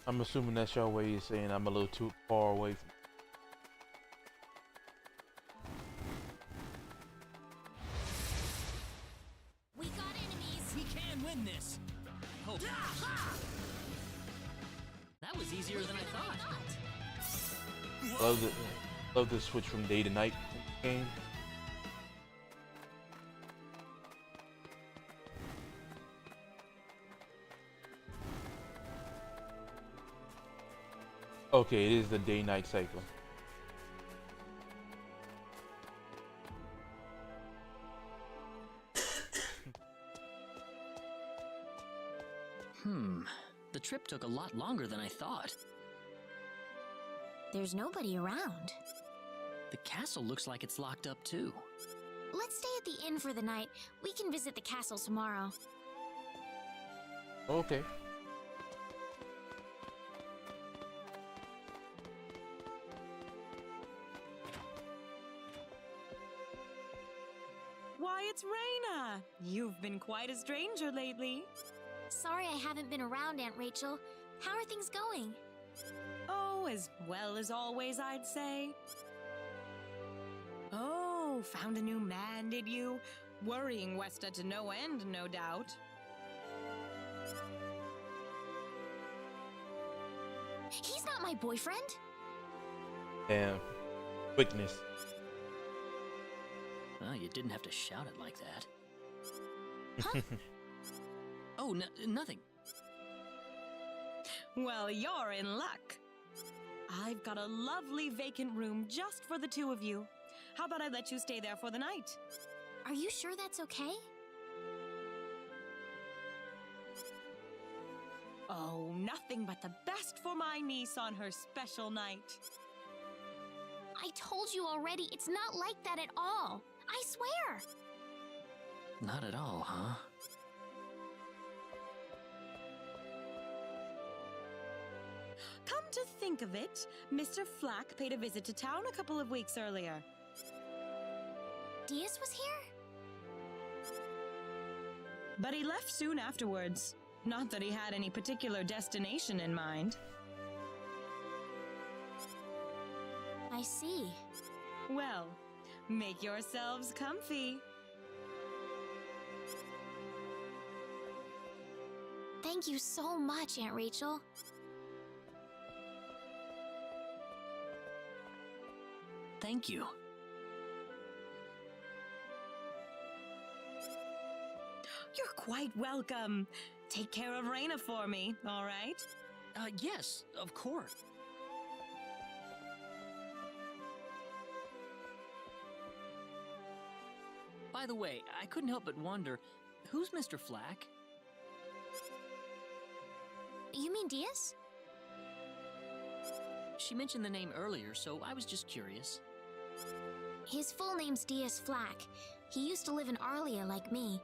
I'm assuming that's your way of saying I'm a little too far away from. We got enemies. We can win this. Hope. That was easier than I thought. Love the switch from day to night game. Okay, it is the day-night cycle. The trip took a lot longer than I thought. There's nobody around. The castle looks like it's locked up too. Let's stay at the inn for the night. We can visit the castle tomorrow. Okay. Why, it's Raina! You've been quite a stranger lately. Sorry I haven't been around, Aunt Rachel. How are things going? Oh, as well as always, I'd say. Oh, found a new man, did you? Worrying Westa to no end, no doubt. He's not my boyfriend. Damn. Quickness. Oh, you didn't have to shout it like that. Huh? Oh, nothing. Well, you're in luck. I've got a lovely vacant room just for the two of you. How about I let you stay there for the night? Are you sure that's okay? Oh, nothing but the best for my niece on her special night. I told you already, it's not like that at all. I swear. Not at all, huh? Come to think of it, Mr. Flack paid a visit to town a couple of weeks earlier. Diaz was here? But he left soon afterwards. Not that he had any particular destination in mind. I see. Well, make yourselves comfy. Thank you so much, Aunt Rachel. Thank you. You're quite welcome. Take care of Raina for me, all right? Yes, of course. By the way, I couldn't help but wonder, who's Mr. Flack? You mean Diaz? She mentioned the name earlier, so I was just curious. His full name's Diaz Flack. He used to live in Arlia like me.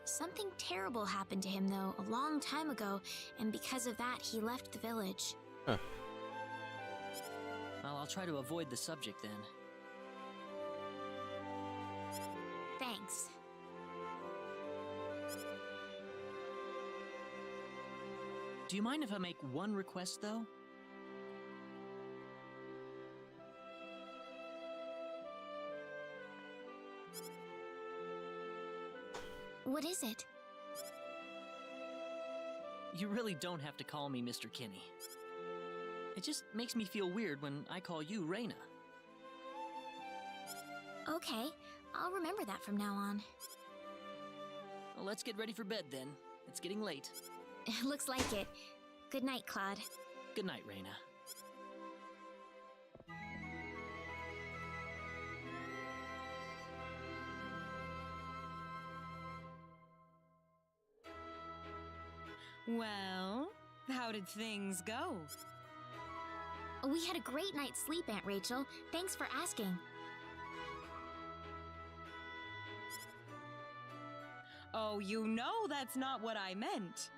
Something terrible happened to him, though, a long time ago, and because of that, he left the village. Huh. Well, I'll try to avoid the subject then. Thanks. Do you mind if I make one request, though? What is it? You really don't have to call me Mr. Kinney. It just makes me feel weird when I call you Raina. Okay, I'll remember that from now on. Well, let's get ready for bed then. It's getting late. Looks like it. Good night, Claude. Good night, Raina. Well, how did things go? We had a great night's sleep, Aunt Rachel. Thanks for asking. Oh, you know that's not what I meant.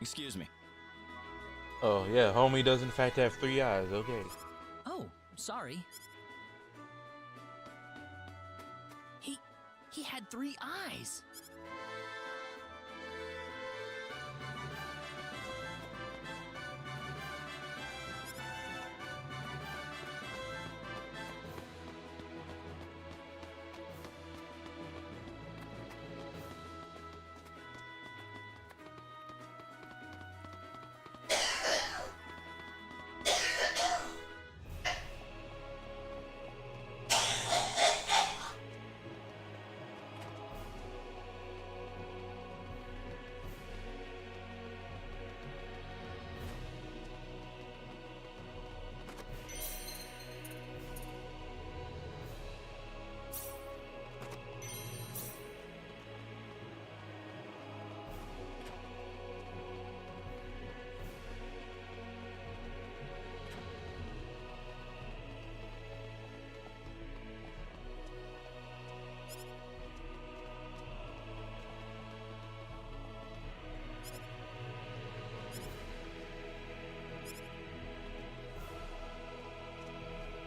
Excuse me. Oh yeah, homie does in fact have 3 eyes. Okay. Oh, sorry. He had 3 eyes.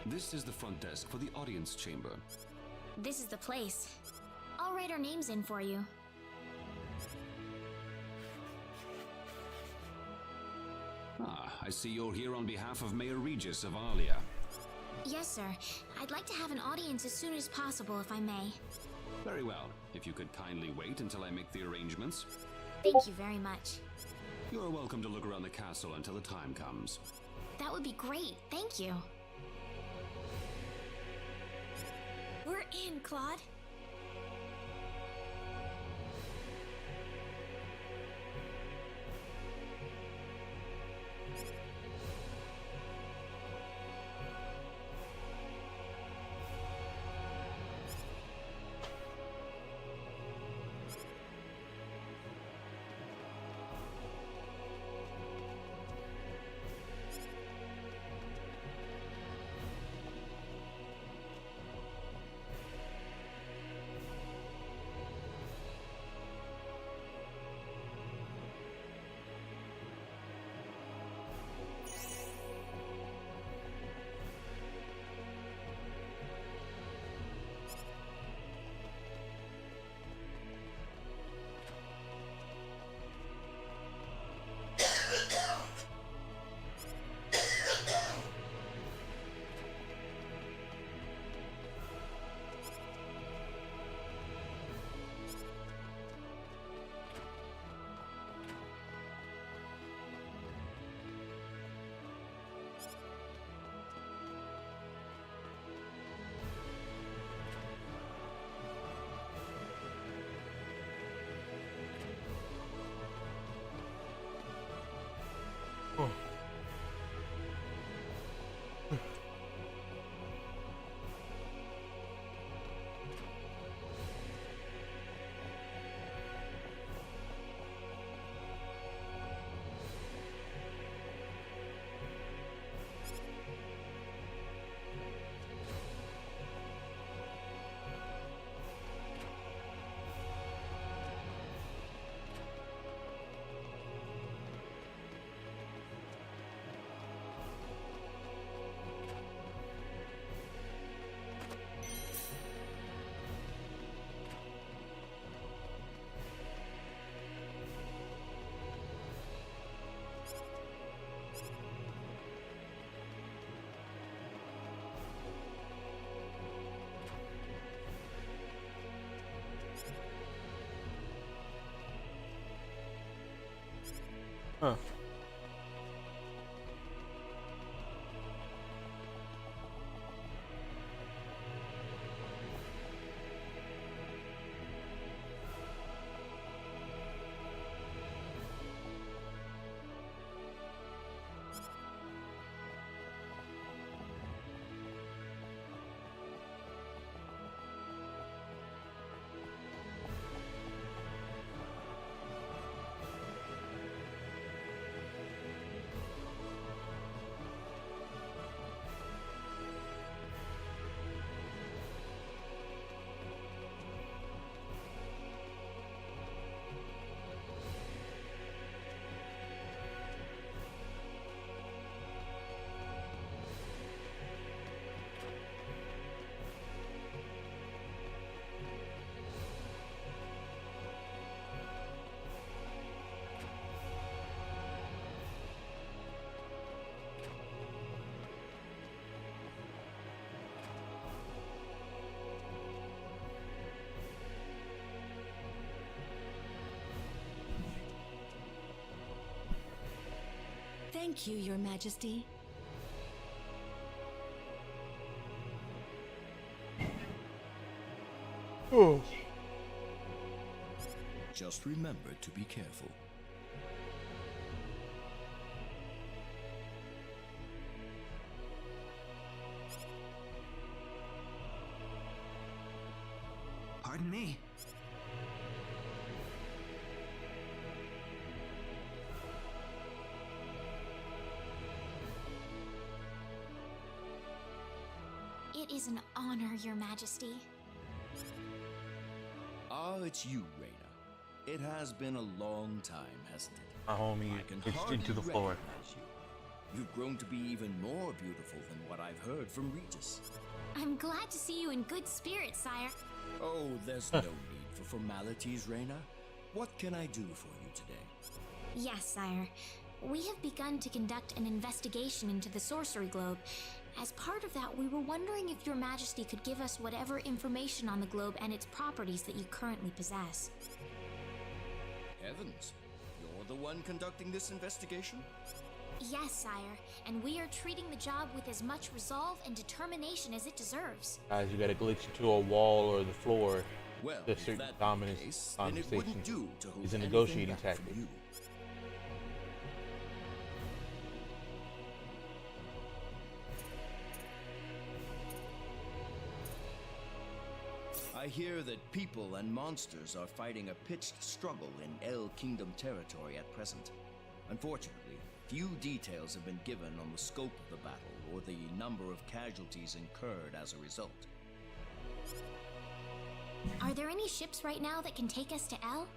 This is the front desk for the audience chamber. This is the place. I'll write our names in for you. Ah, I see you're here on behalf of Mayor Regis of Alia. Yes, sir. I'd like to have an audience as soon as possible, if I may. Very well. If you could kindly wait until I make the arrangements. Thank you very much. You're welcome to look around the castle until the time comes. That would be great. Thank you. We're in, Claude. Huh. Thank you, Your Majesty. Oh. Just remember to be careful. Pardon me. It is an honor, Your Majesty. Ah, it's you, Reyna. It has been a long time, hasn't it? My homie I can pitched hardly into the floor. recognize you. You've grown to be even more beautiful than what I've heard from Regis. I'm glad to see you in good spirits, sire. Oh, there's no need for formalities, Reyna. What can I do for you today? Yes, sire. We have begun to conduct an investigation into the Sorcery Globe. As part of that, we were wondering if Your Majesty could give us whatever information on the globe and its properties that you currently possess. Heavens, you're the one conducting this investigation? Yes, sire, and we are treating the job with as much resolve and determination as it deserves. Guys, you gotta glitch into a wall or the floor. Well, The if certain that's dominance the case, then it conversation wouldn't do to hold is a anything negotiating back from tactic. you. I hear that people and monsters are fighting a pitched struggle in El Kingdom territory at present. Unfortunately, few details have been given on the scope of the battle or the number of casualties incurred as a result. Are there any ships right now that can take us to El?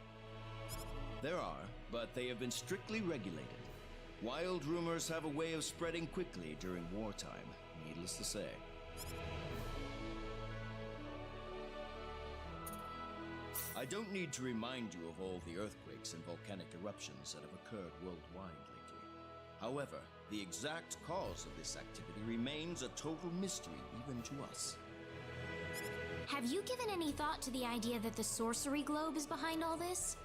There are, but they have been strictly regulated. Wild rumors have a way of spreading quickly during wartime, needless to say. I don't need to remind you of all the earthquakes and volcanic eruptions that have occurred worldwide lately. However, the exact cause of this activity remains a total mystery even to us. Have you given any thought to the idea that the Sorcery Globe is behind all this?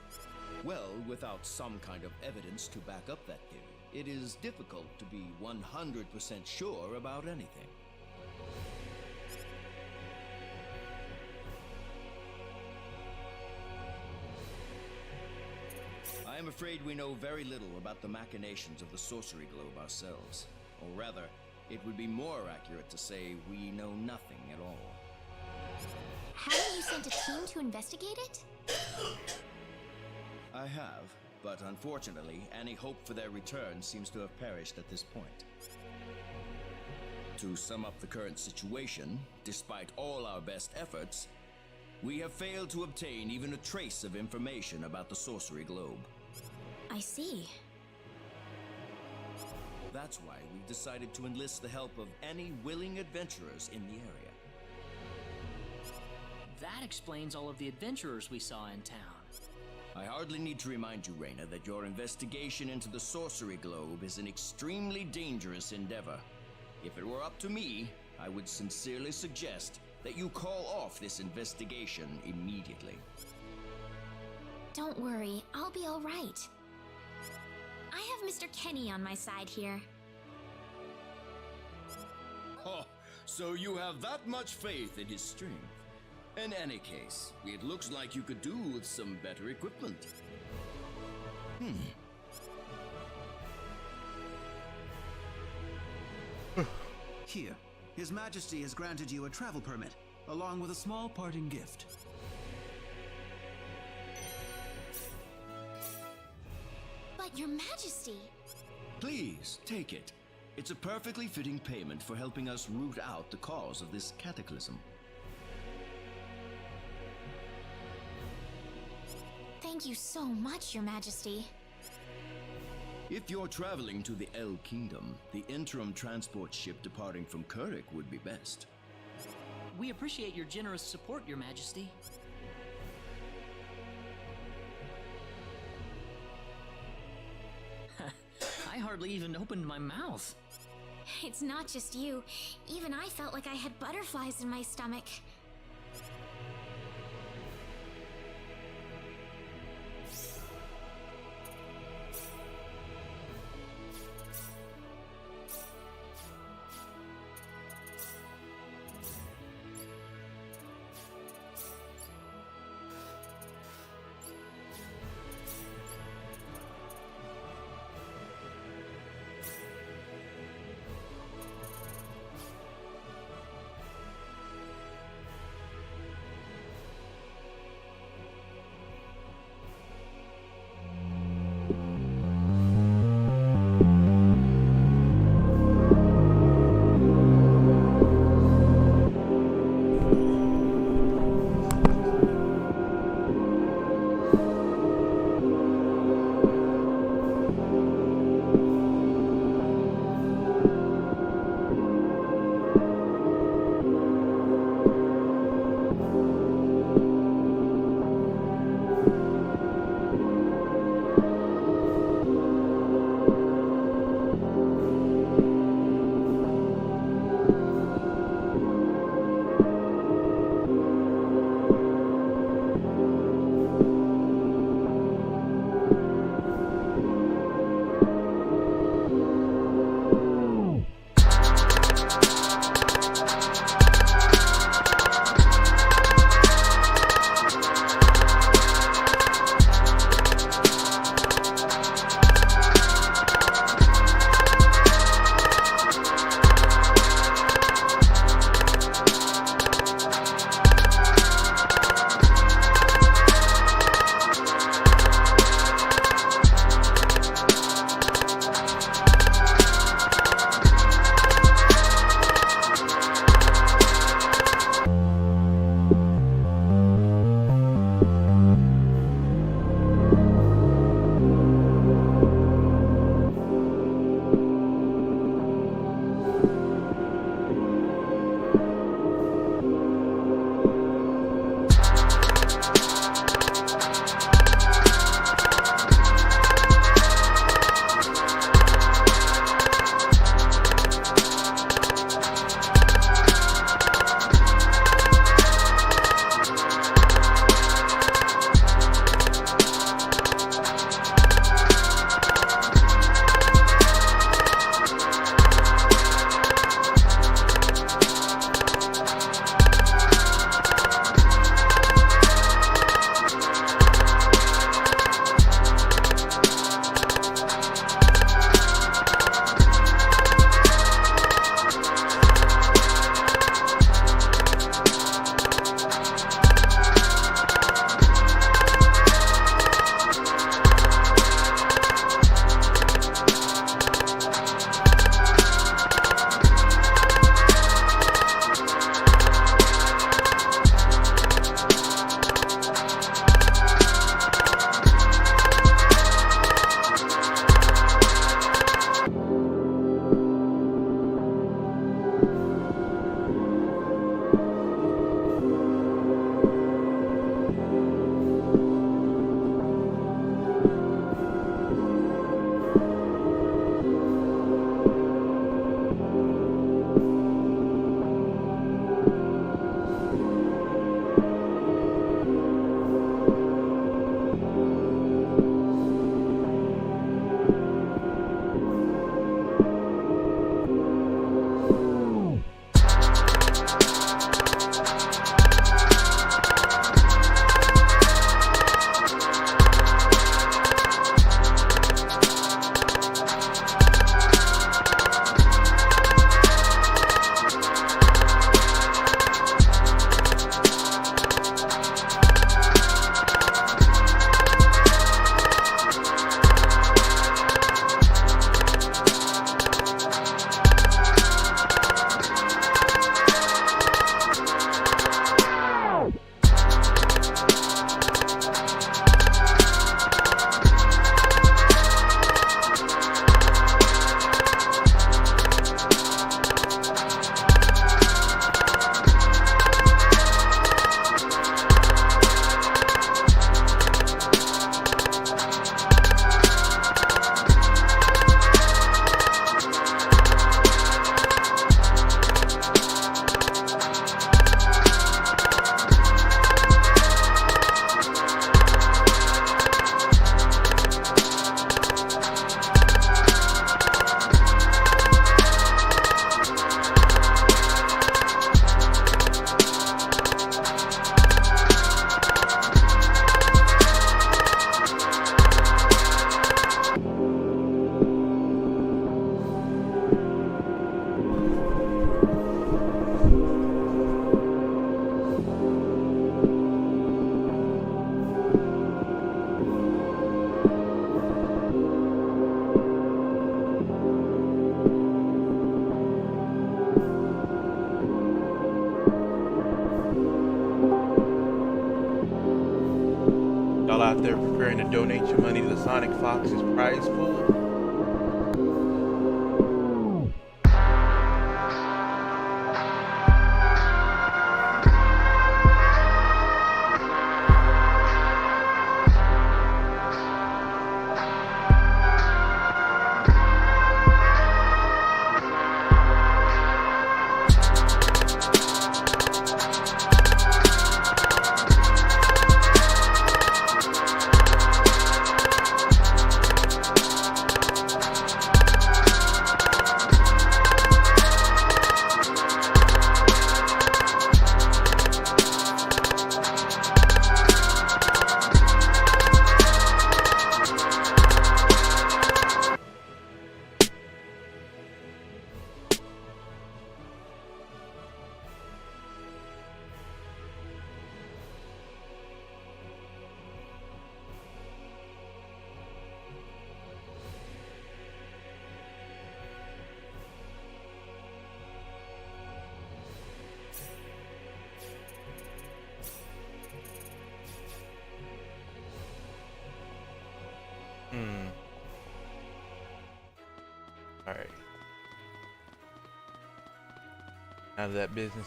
Well, without some kind of evidence to back up that theory, it is difficult to be 100% sure about anything. I am afraid we know very little about the machinations of the Sorcery Globe ourselves. Or rather, it would be more accurate to say we know nothing at all. Haven't you sent a team to investigate it? I have, but unfortunately, any hope for their return seems to have perished at this point. To sum up the current situation, despite all our best efforts, we have failed to obtain even a trace of information about the Sorcery Globe. I see. That's why we've decided to enlist the help of any willing adventurers in the area. That explains all of the adventurers we saw in town. I hardly need to remind you, Reyna, that your investigation into the Sorcery Globe is an extremely dangerous endeavor. If it were up to me, I would sincerely suggest that you call off this investigation immediately. Don't worry, I'll be all right. I have Mr. Kenny on my side here. Oh, so you have that much faith in his strength. In any case, it looks like you could do with some better equipment. Here, His Majesty has granted you a travel permit, along with a small parting gift. But Your Majesty... Please, take it. It's a perfectly fitting payment for helping us root out the cause of this cataclysm. Thank you so much, Your Majesty. If you're traveling to the El Kingdom, the interim transport ship departing from Kurik would be best. We appreciate your generous support, Your Majesty. I hardly even opened my mouth. It's not just you. Even I felt like I had butterflies in my stomach. out there preparing to donate your money to the Sonic Fox's prize pool. Alright. Out of that business.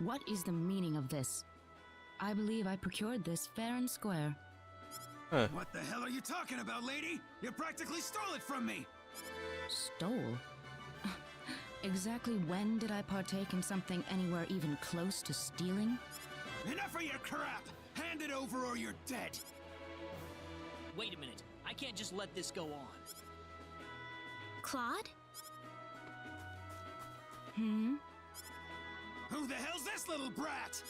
What is the meaning of this? I believe I procured this fair and square. Huh. What the hell are you talking about, lady? You practically stole it from me! Stole? Exactly when did I partake in something anywhere even close to stealing? Enough of your crap! Hand it over or you're dead! Wait a minute. I can't just let this go on. Claude? Hmm? Who the hell's this little brat?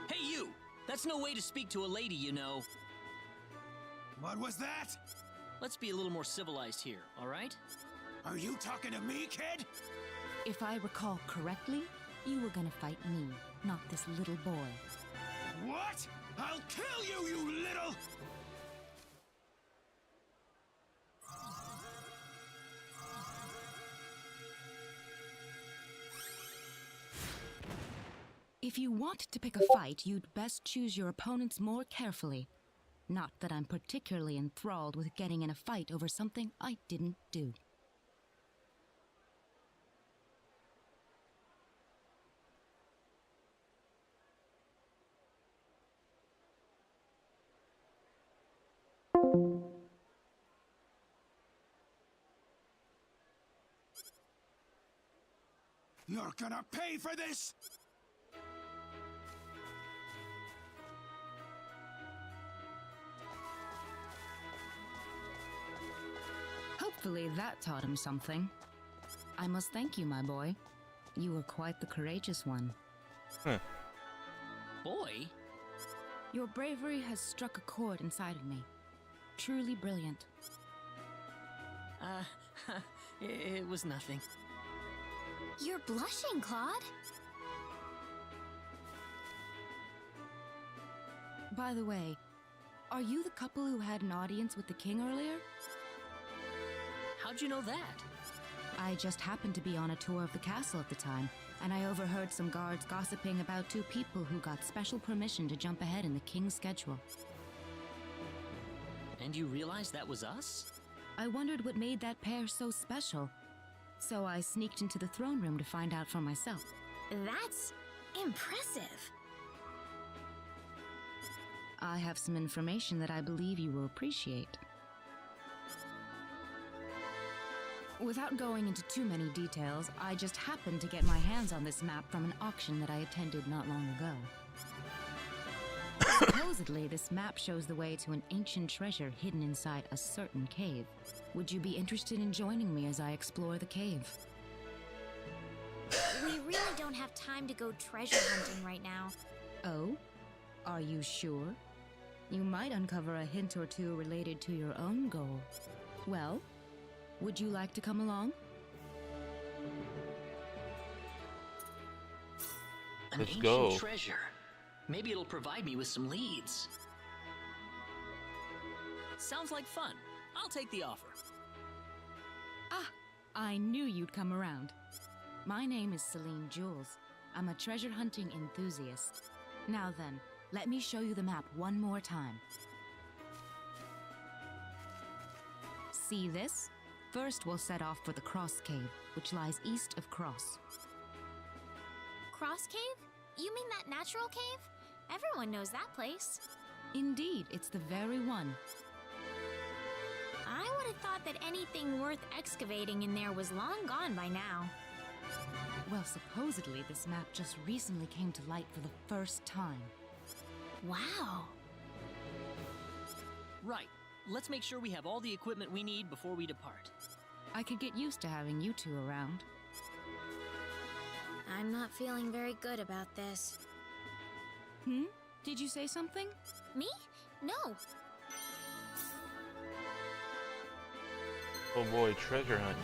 Hey, you! That's no way to speak to a lady, you know. What was that? Let's be a little more civilized here, all right? Are you talking to me, kid? If I recall correctly, you were gonna fight me, not this little boy. What? I'll kill you, you little... If you want to pick a fight, you'd best choose your opponents more carefully. Not that I'm particularly enthralled with getting in a fight over something I didn't do. You're gonna pay for this! Hopefully that taught him something. I must thank you, my boy. You were quite the courageous one. Boy? Your bravery has struck a chord inside of me. Truly brilliant. It was nothing. You're blushing, Claude. By the way, are you the couple who had an audience with the king earlier? How'd you know that? I just happened to be on a tour of the castle at the time, and I overheard some guards gossiping about two people who got special permission to jump ahead in the king's schedule. And you realized that was us? I wondered what made that pair so special, so I sneaked into the throne room to find out for myself. That's impressive. I have some information that I believe you will appreciate. Without going into too many details, I just happened to get my hands on this map from an auction that I attended not long ago. Supposedly, this map shows the way to an ancient treasure hidden inside a certain cave. Would you be interested in joining me as I explore the cave? We really don't have time to go treasure hunting right now. Oh? Are you sure? You might uncover a hint or two related to your own goal. Well, would you like to come along? An Let's ancient go. treasure. Maybe it'll provide me with some leads. Sounds like fun. I'll take the offer. Ah, I knew you'd come around. My name is Celine Jules. I'm a treasure hunting enthusiast. Now then, let me show you the map one more time. See this? First, we'll set off for the Cross Cave, which lies east of Cross. Cross Cave? You mean that natural cave? Everyone knows that place. Indeed, it's the very one. I would have thought that anything worth excavating in there was long gone by now. Well, supposedly this map just recently came to light for the first time. Wow. Right. Let's make sure we have all the equipment we need before we depart. I could get used to having you two around. I'm not feeling very good about this. Did you say something? Me? No. Oh boy, treasure hunting.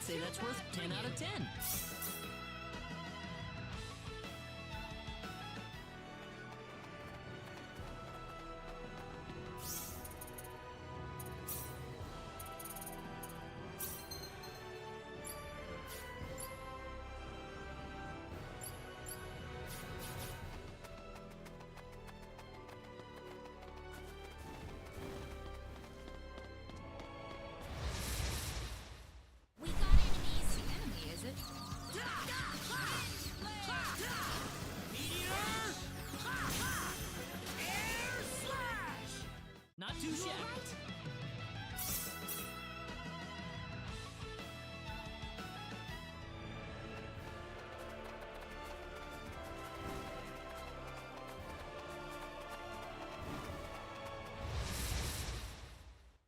say that's worth 10 out of 10. We got enemies. The enemy, is it? Meteor! Air slash! Not too shabby.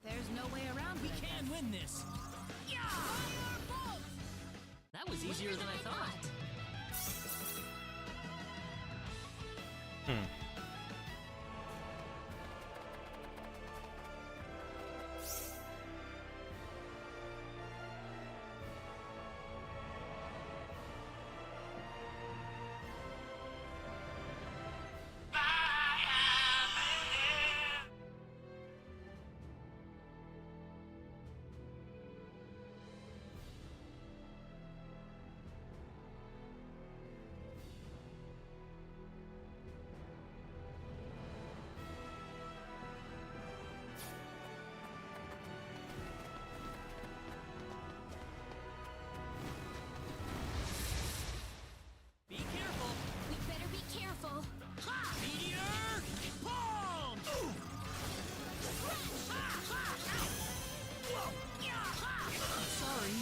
There's no way around. We can win this. That was easier than I thought. Be careful. We better be careful. Meteor! Palm! Sorry.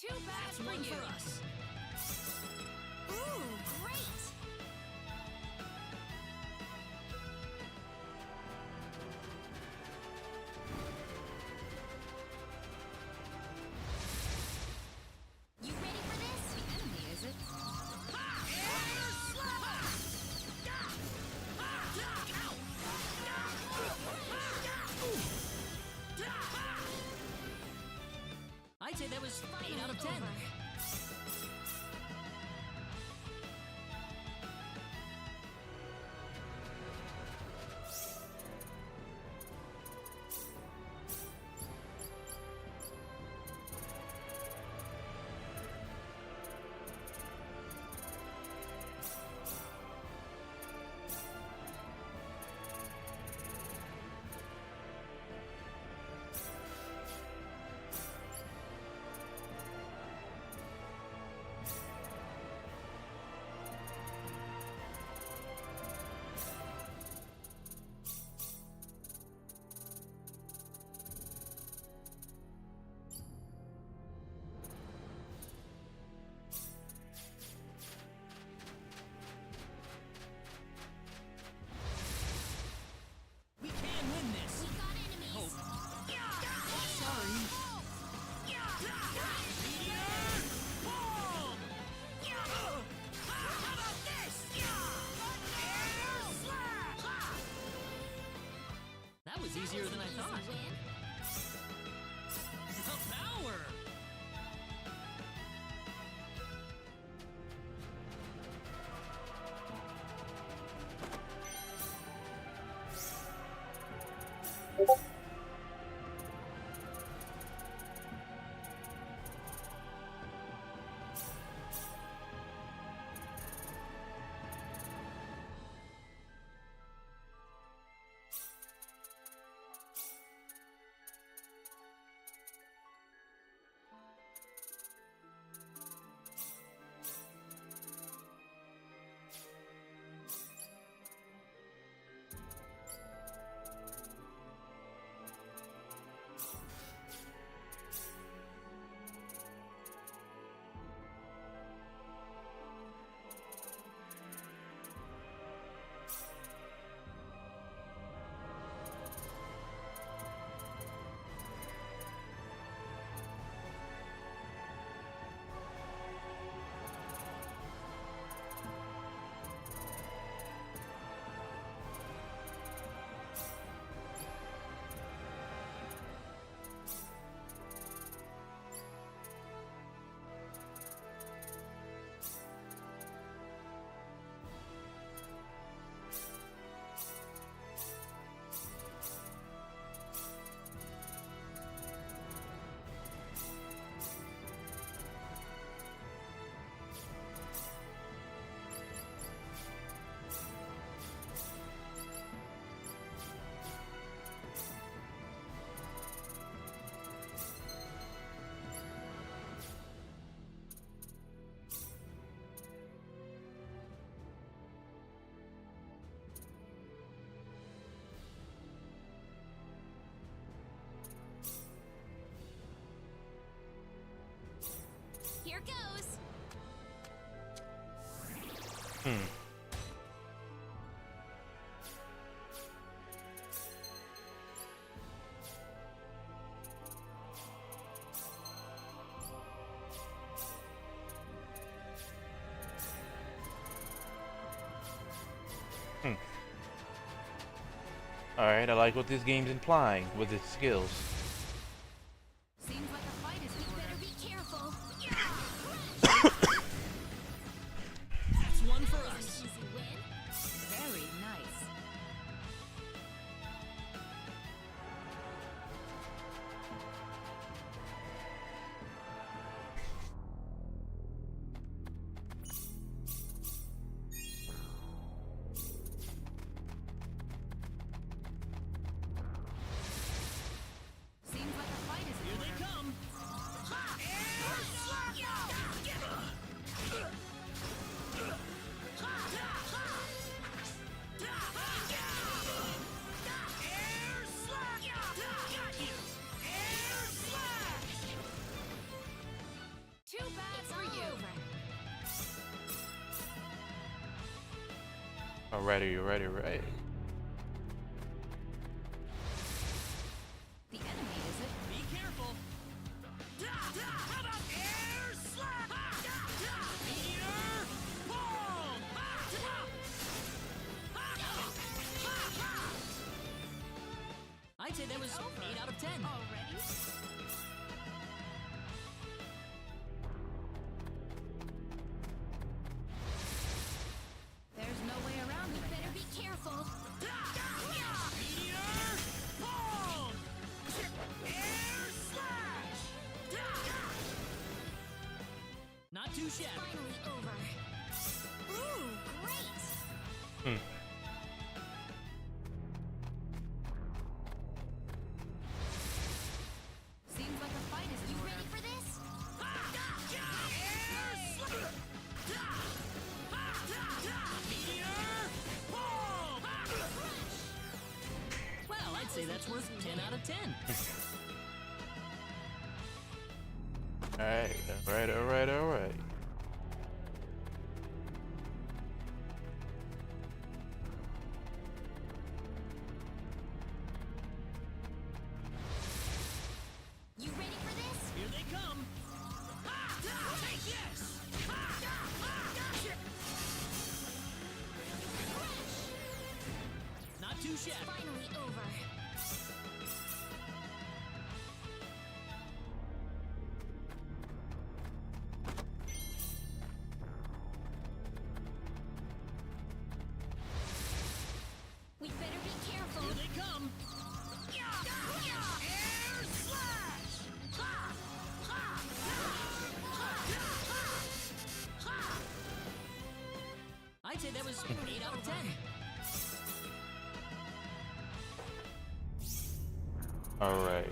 Too bad That's for one you. for us. Ooh, great. You ready for this? The enemy, is it? Air slash! I'd say that was 8 out of 10. Over. We can win this. We got enemies. Hope. Sorry. Meteor! Palm! How about this? Air slash! That was easier than I thought. Easy win. The power. Hmm. Alright, I like what this game's implying with its skills. Seems like a fight is in order. Better be careful. That's one for us. Very nice. Seems like a fight is in Here order. they come. Too bad for you. Alrighty. The enemy, is it? Be careful. How about air slap? Meteor ball. I'd say that was 8 out of 10. Already? There's no way around it. Better be careful. Meteor ball. Air slash. Not too shabby. Finally over. Ooh, great. Seems like a fight is in You order. ready for this? Well, I'd say that's worth 10 out of 10. Alright. You ready for this? Here they come. Take this. Not too shabby. Finally over. We better be careful. Here they come. Air slash. I'd say that was 8 out of 10. Alright.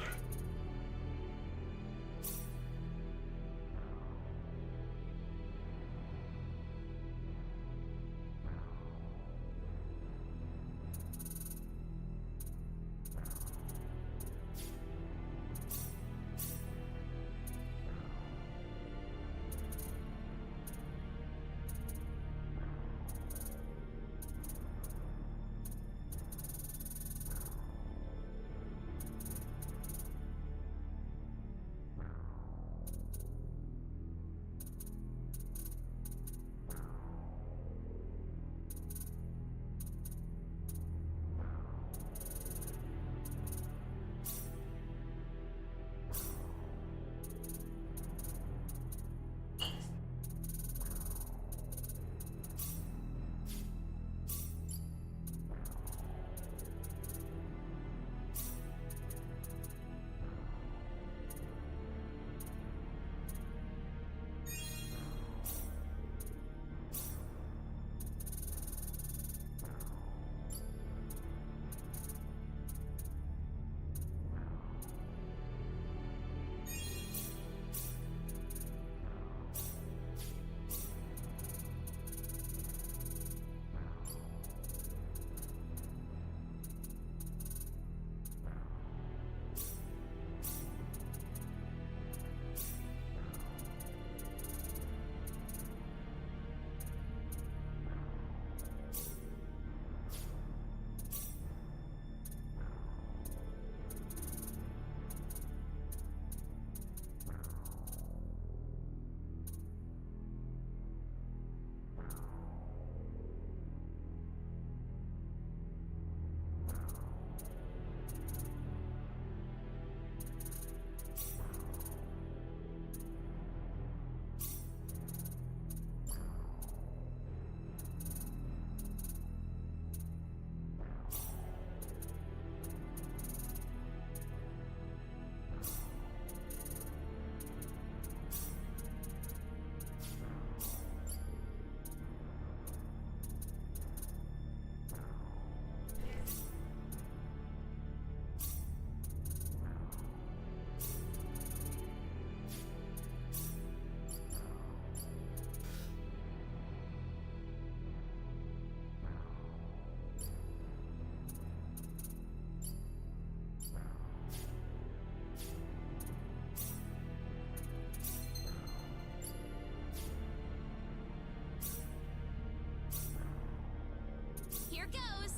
Here goes.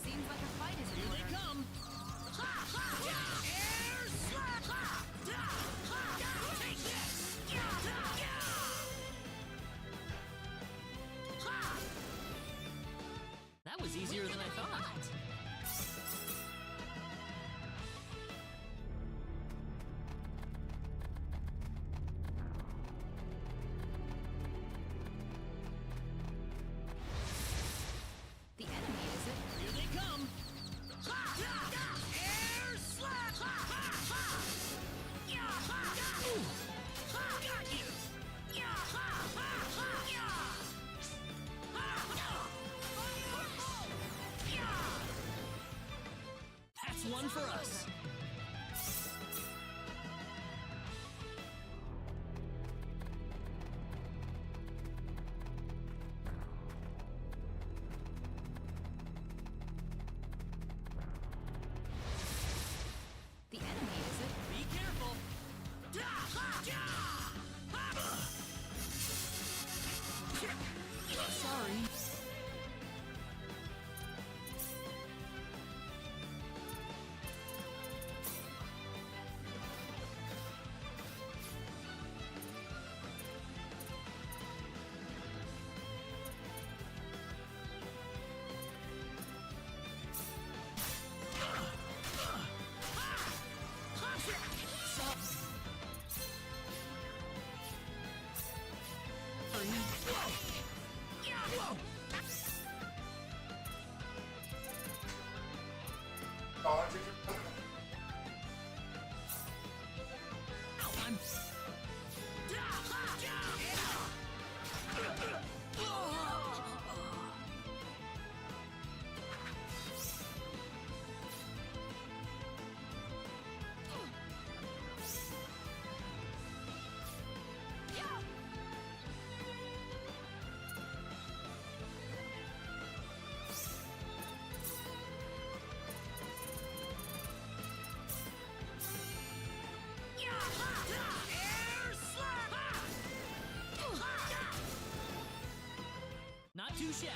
Seems like a fight is in order. Here they come. Air slap. Take this. That was easier than I thought. The enemy is it? Here they come. Air slap. Got you. That's one for us. The enemy is it? Be careful. Sorry. Not too shabby.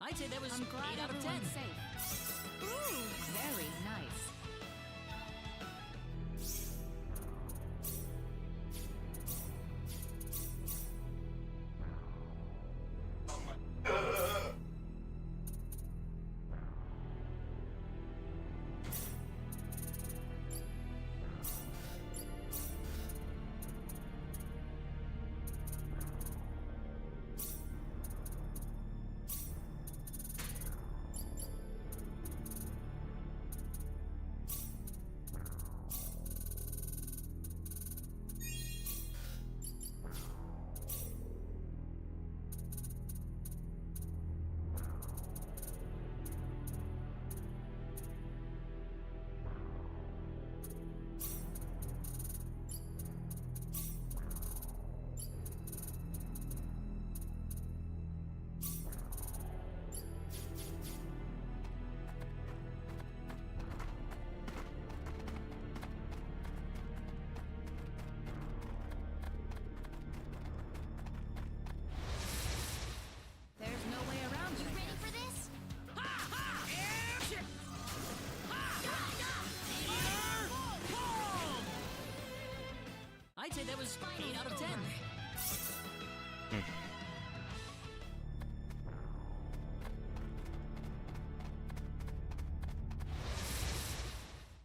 I'd say that was I'm glad 8 out of 10. everyone's safe. Ooh, very nice. There's no way around it. You ready for this? I'd say that was 8 out of 10.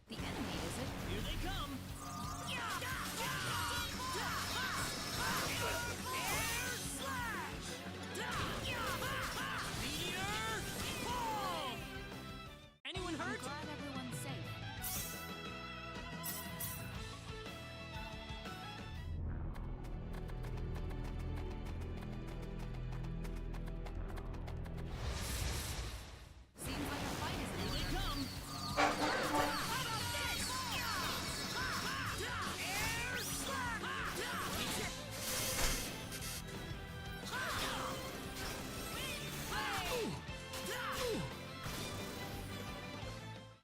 The enemy, is it? Here they come. Anyone I'm hurt? glad everyone's safe. Seems like a fight is Here they come.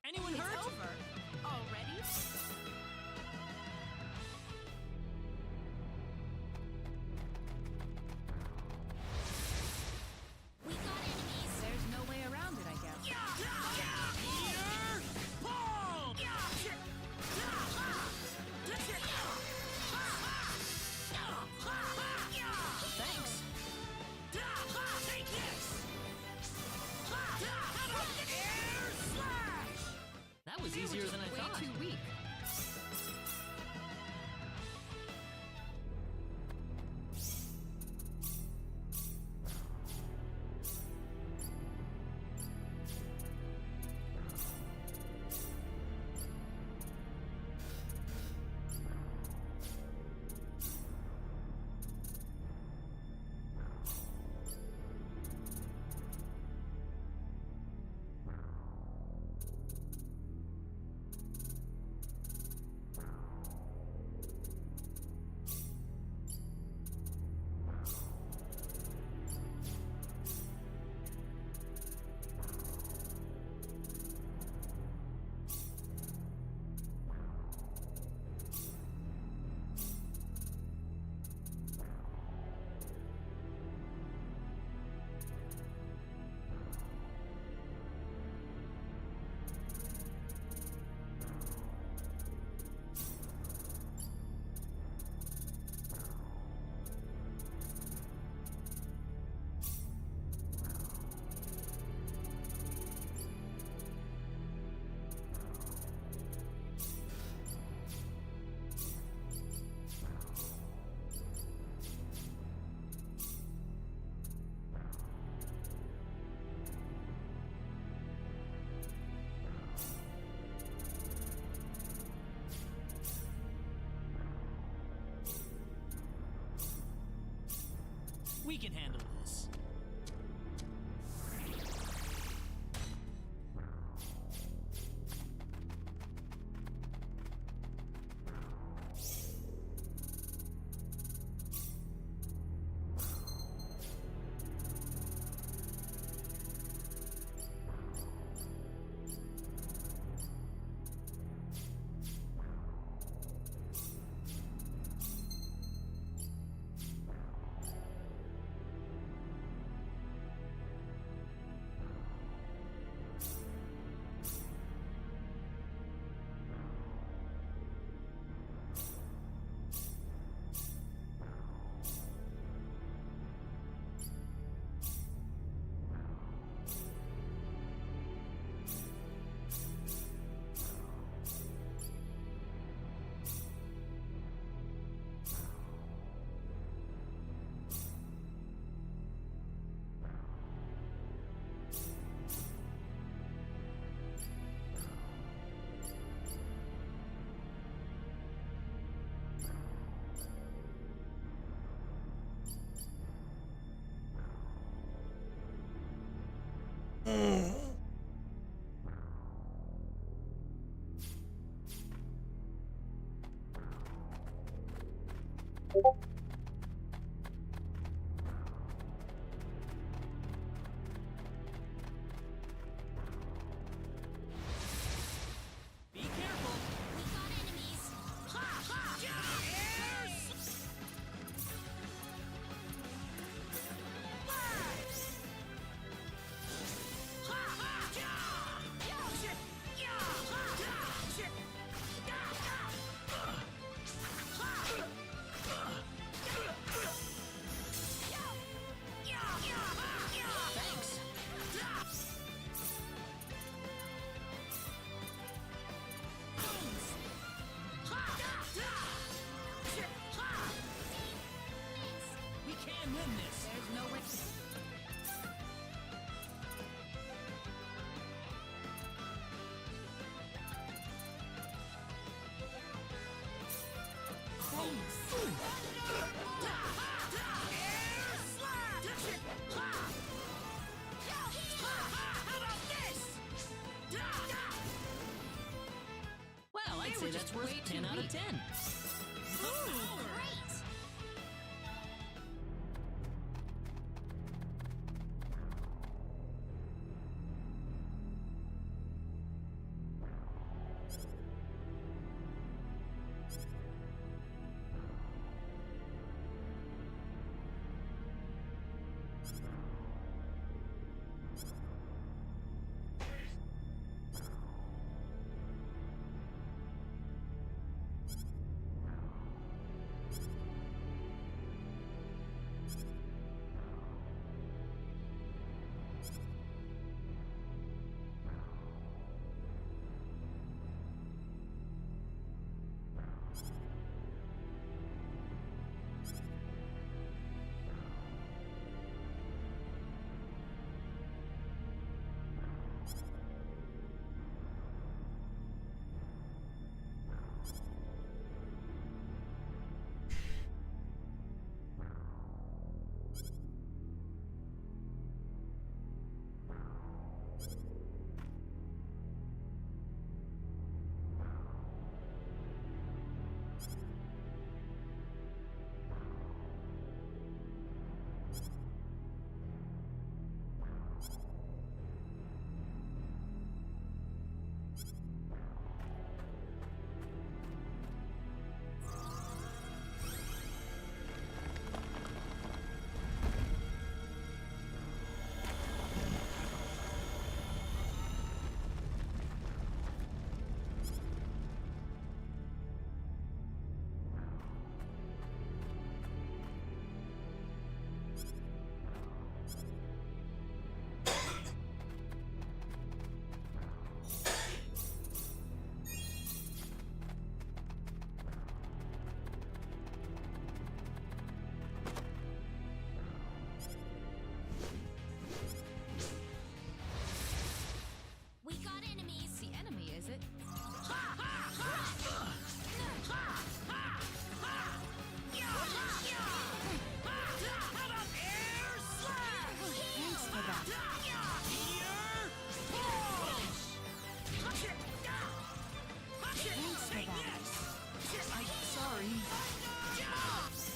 Anyone It's hurt? over. Already? We got enemies. There's no way around it, I guess. Thanks. Take this. That was easier than I Way thought. too weak. We can handle this. Be careful. We got enemies. Ha ha! Airs! Blast! Ha ha! Yeah! Shit! Yeah! Ha ha! Shit! Yeah! Yeah! Ha! Yeah! Yeah! Yeah! Thanks. We can win this. There's no way. Well, I'd say that's worth 10 out of 10. Great. We got enemies. The enemy, is it? Thanks for that. Thanks for that. I'm sorry. Thanks for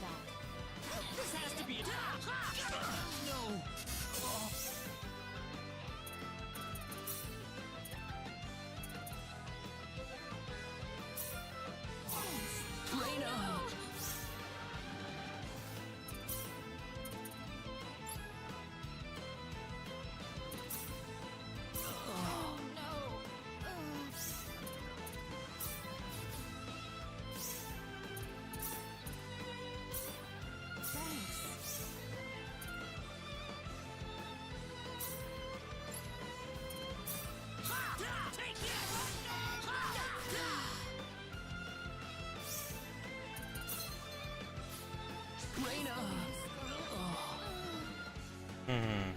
that. This has to be it. No. Thanks. Hmm.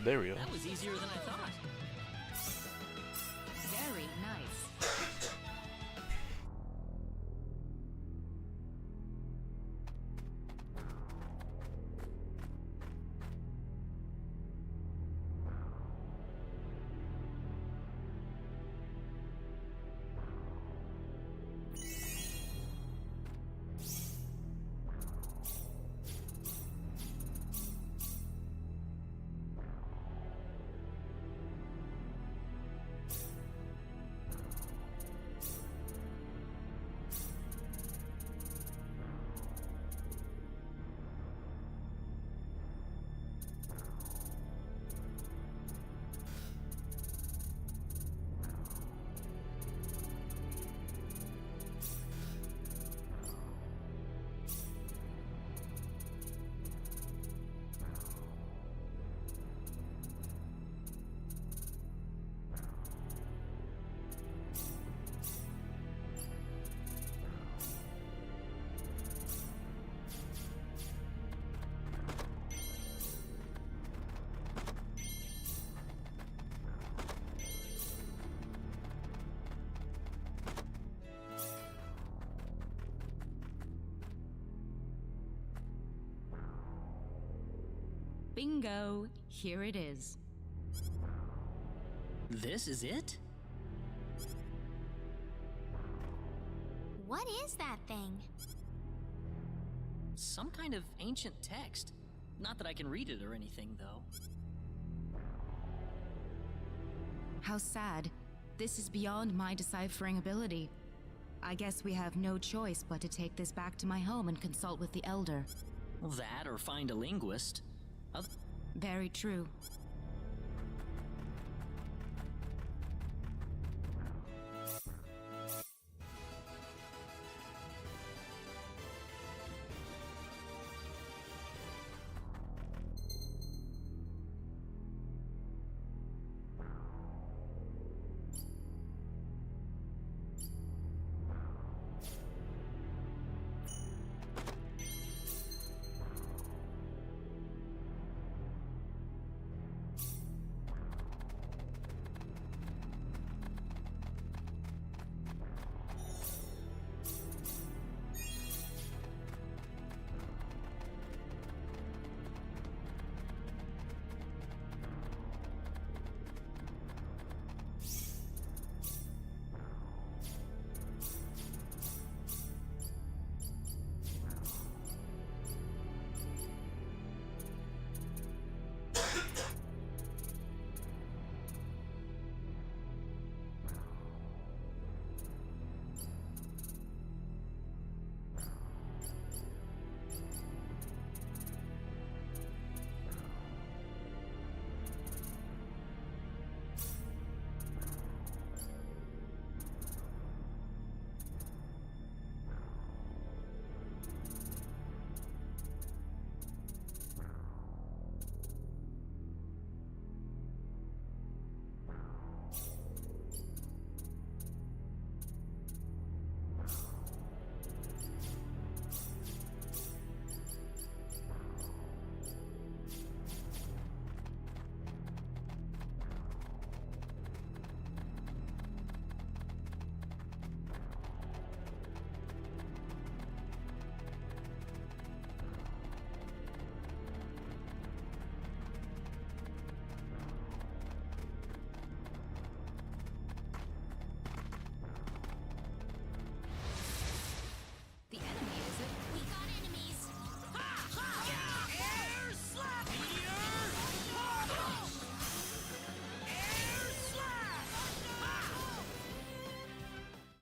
there we go. That was easier than I thought. Very nice. Bingo! Here it is. This is it? What is that thing? Some kind of ancient text. Not that I can read it or anything, though. How sad. This is beyond my deciphering ability. I guess we have no choice but to take this back to my home and consult with the Elder. Well, that or find a linguist. Very true.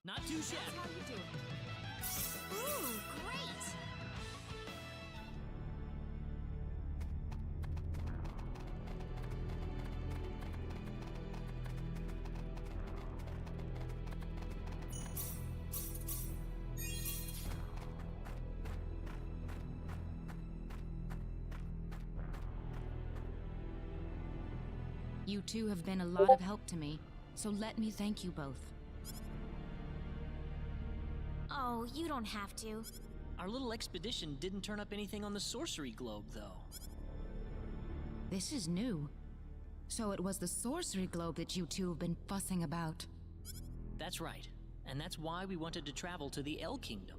Not too shabby. How you doing? Ooh, great! You two have been a lot of help to me, so let me thank you both. Oh, you don't have to. Our little expedition didn't turn up anything on the sorcery globe, though. This is new. So it was the sorcery globe that you two have been fussing about. That's right. And that's why we wanted to travel to the El Kingdom.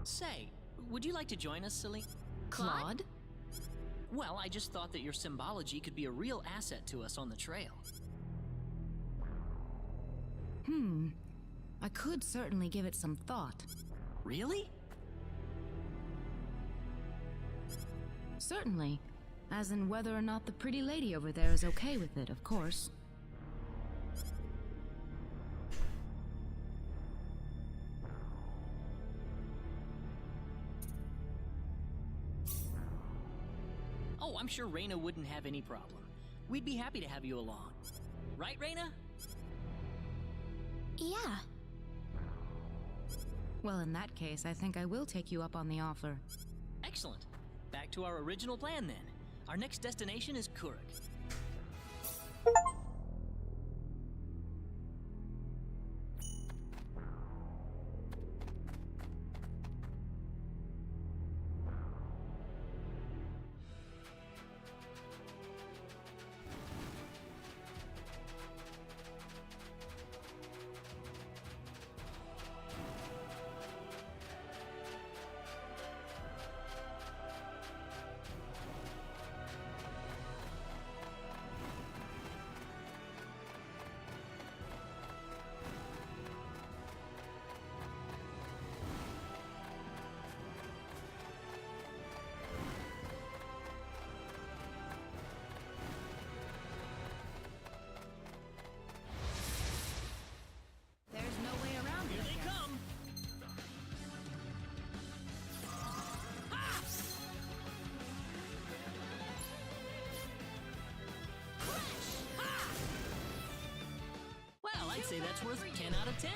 Say, would you like to join us, Celine? Claude? Well, I just thought that your symbology could be a real asset to us on the trail. I could certainly give it some thought. Really? Certainly. As in whether or not the pretty lady over there is okay with it, of course. Oh, I'm sure Reina wouldn't have any problem. We'd be happy to have you along. Right, Reina? Yeah. Well, in that case, I think I will take you up on the offer. Excellent. Back to our original plan then. Our next destination is Kurik. There's no way around Here this. they come! Ha! Ha! Well, I'd say that's worth 10 out of 10.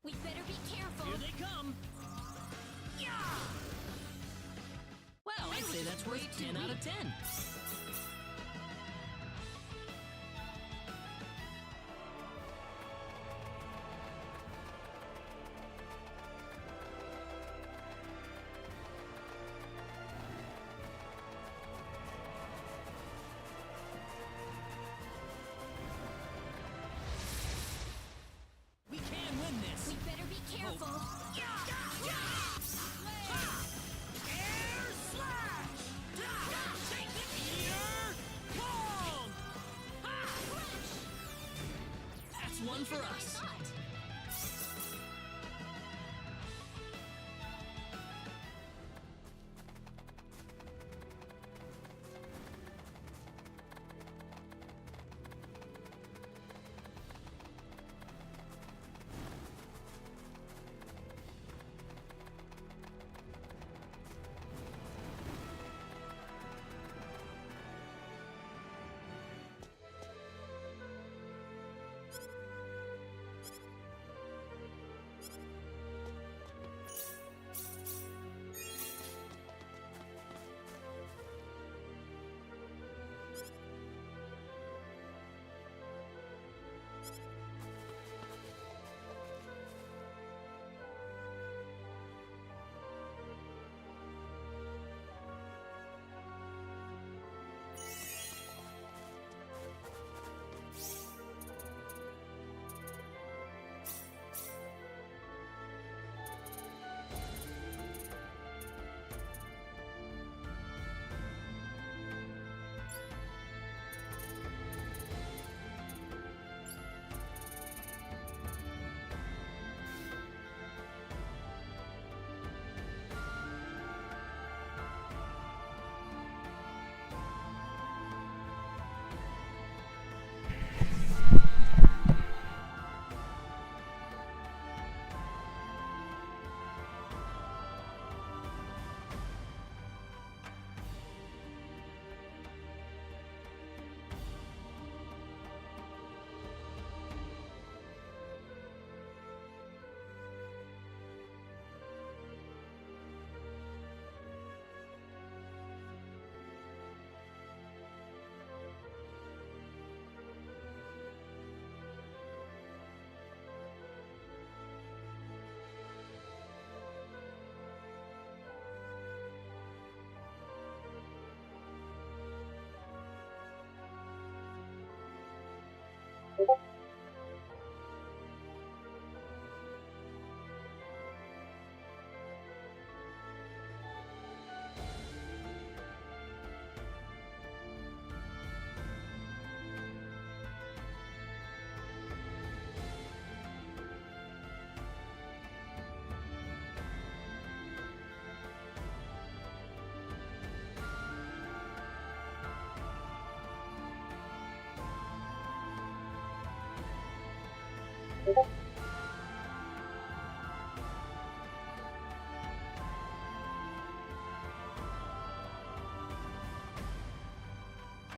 We better be careful. Here they come! Well, I'd say that's worth 10 out of 10. We can win this! We better be careful. Air slash! Take it! Ear palm! That's one for us.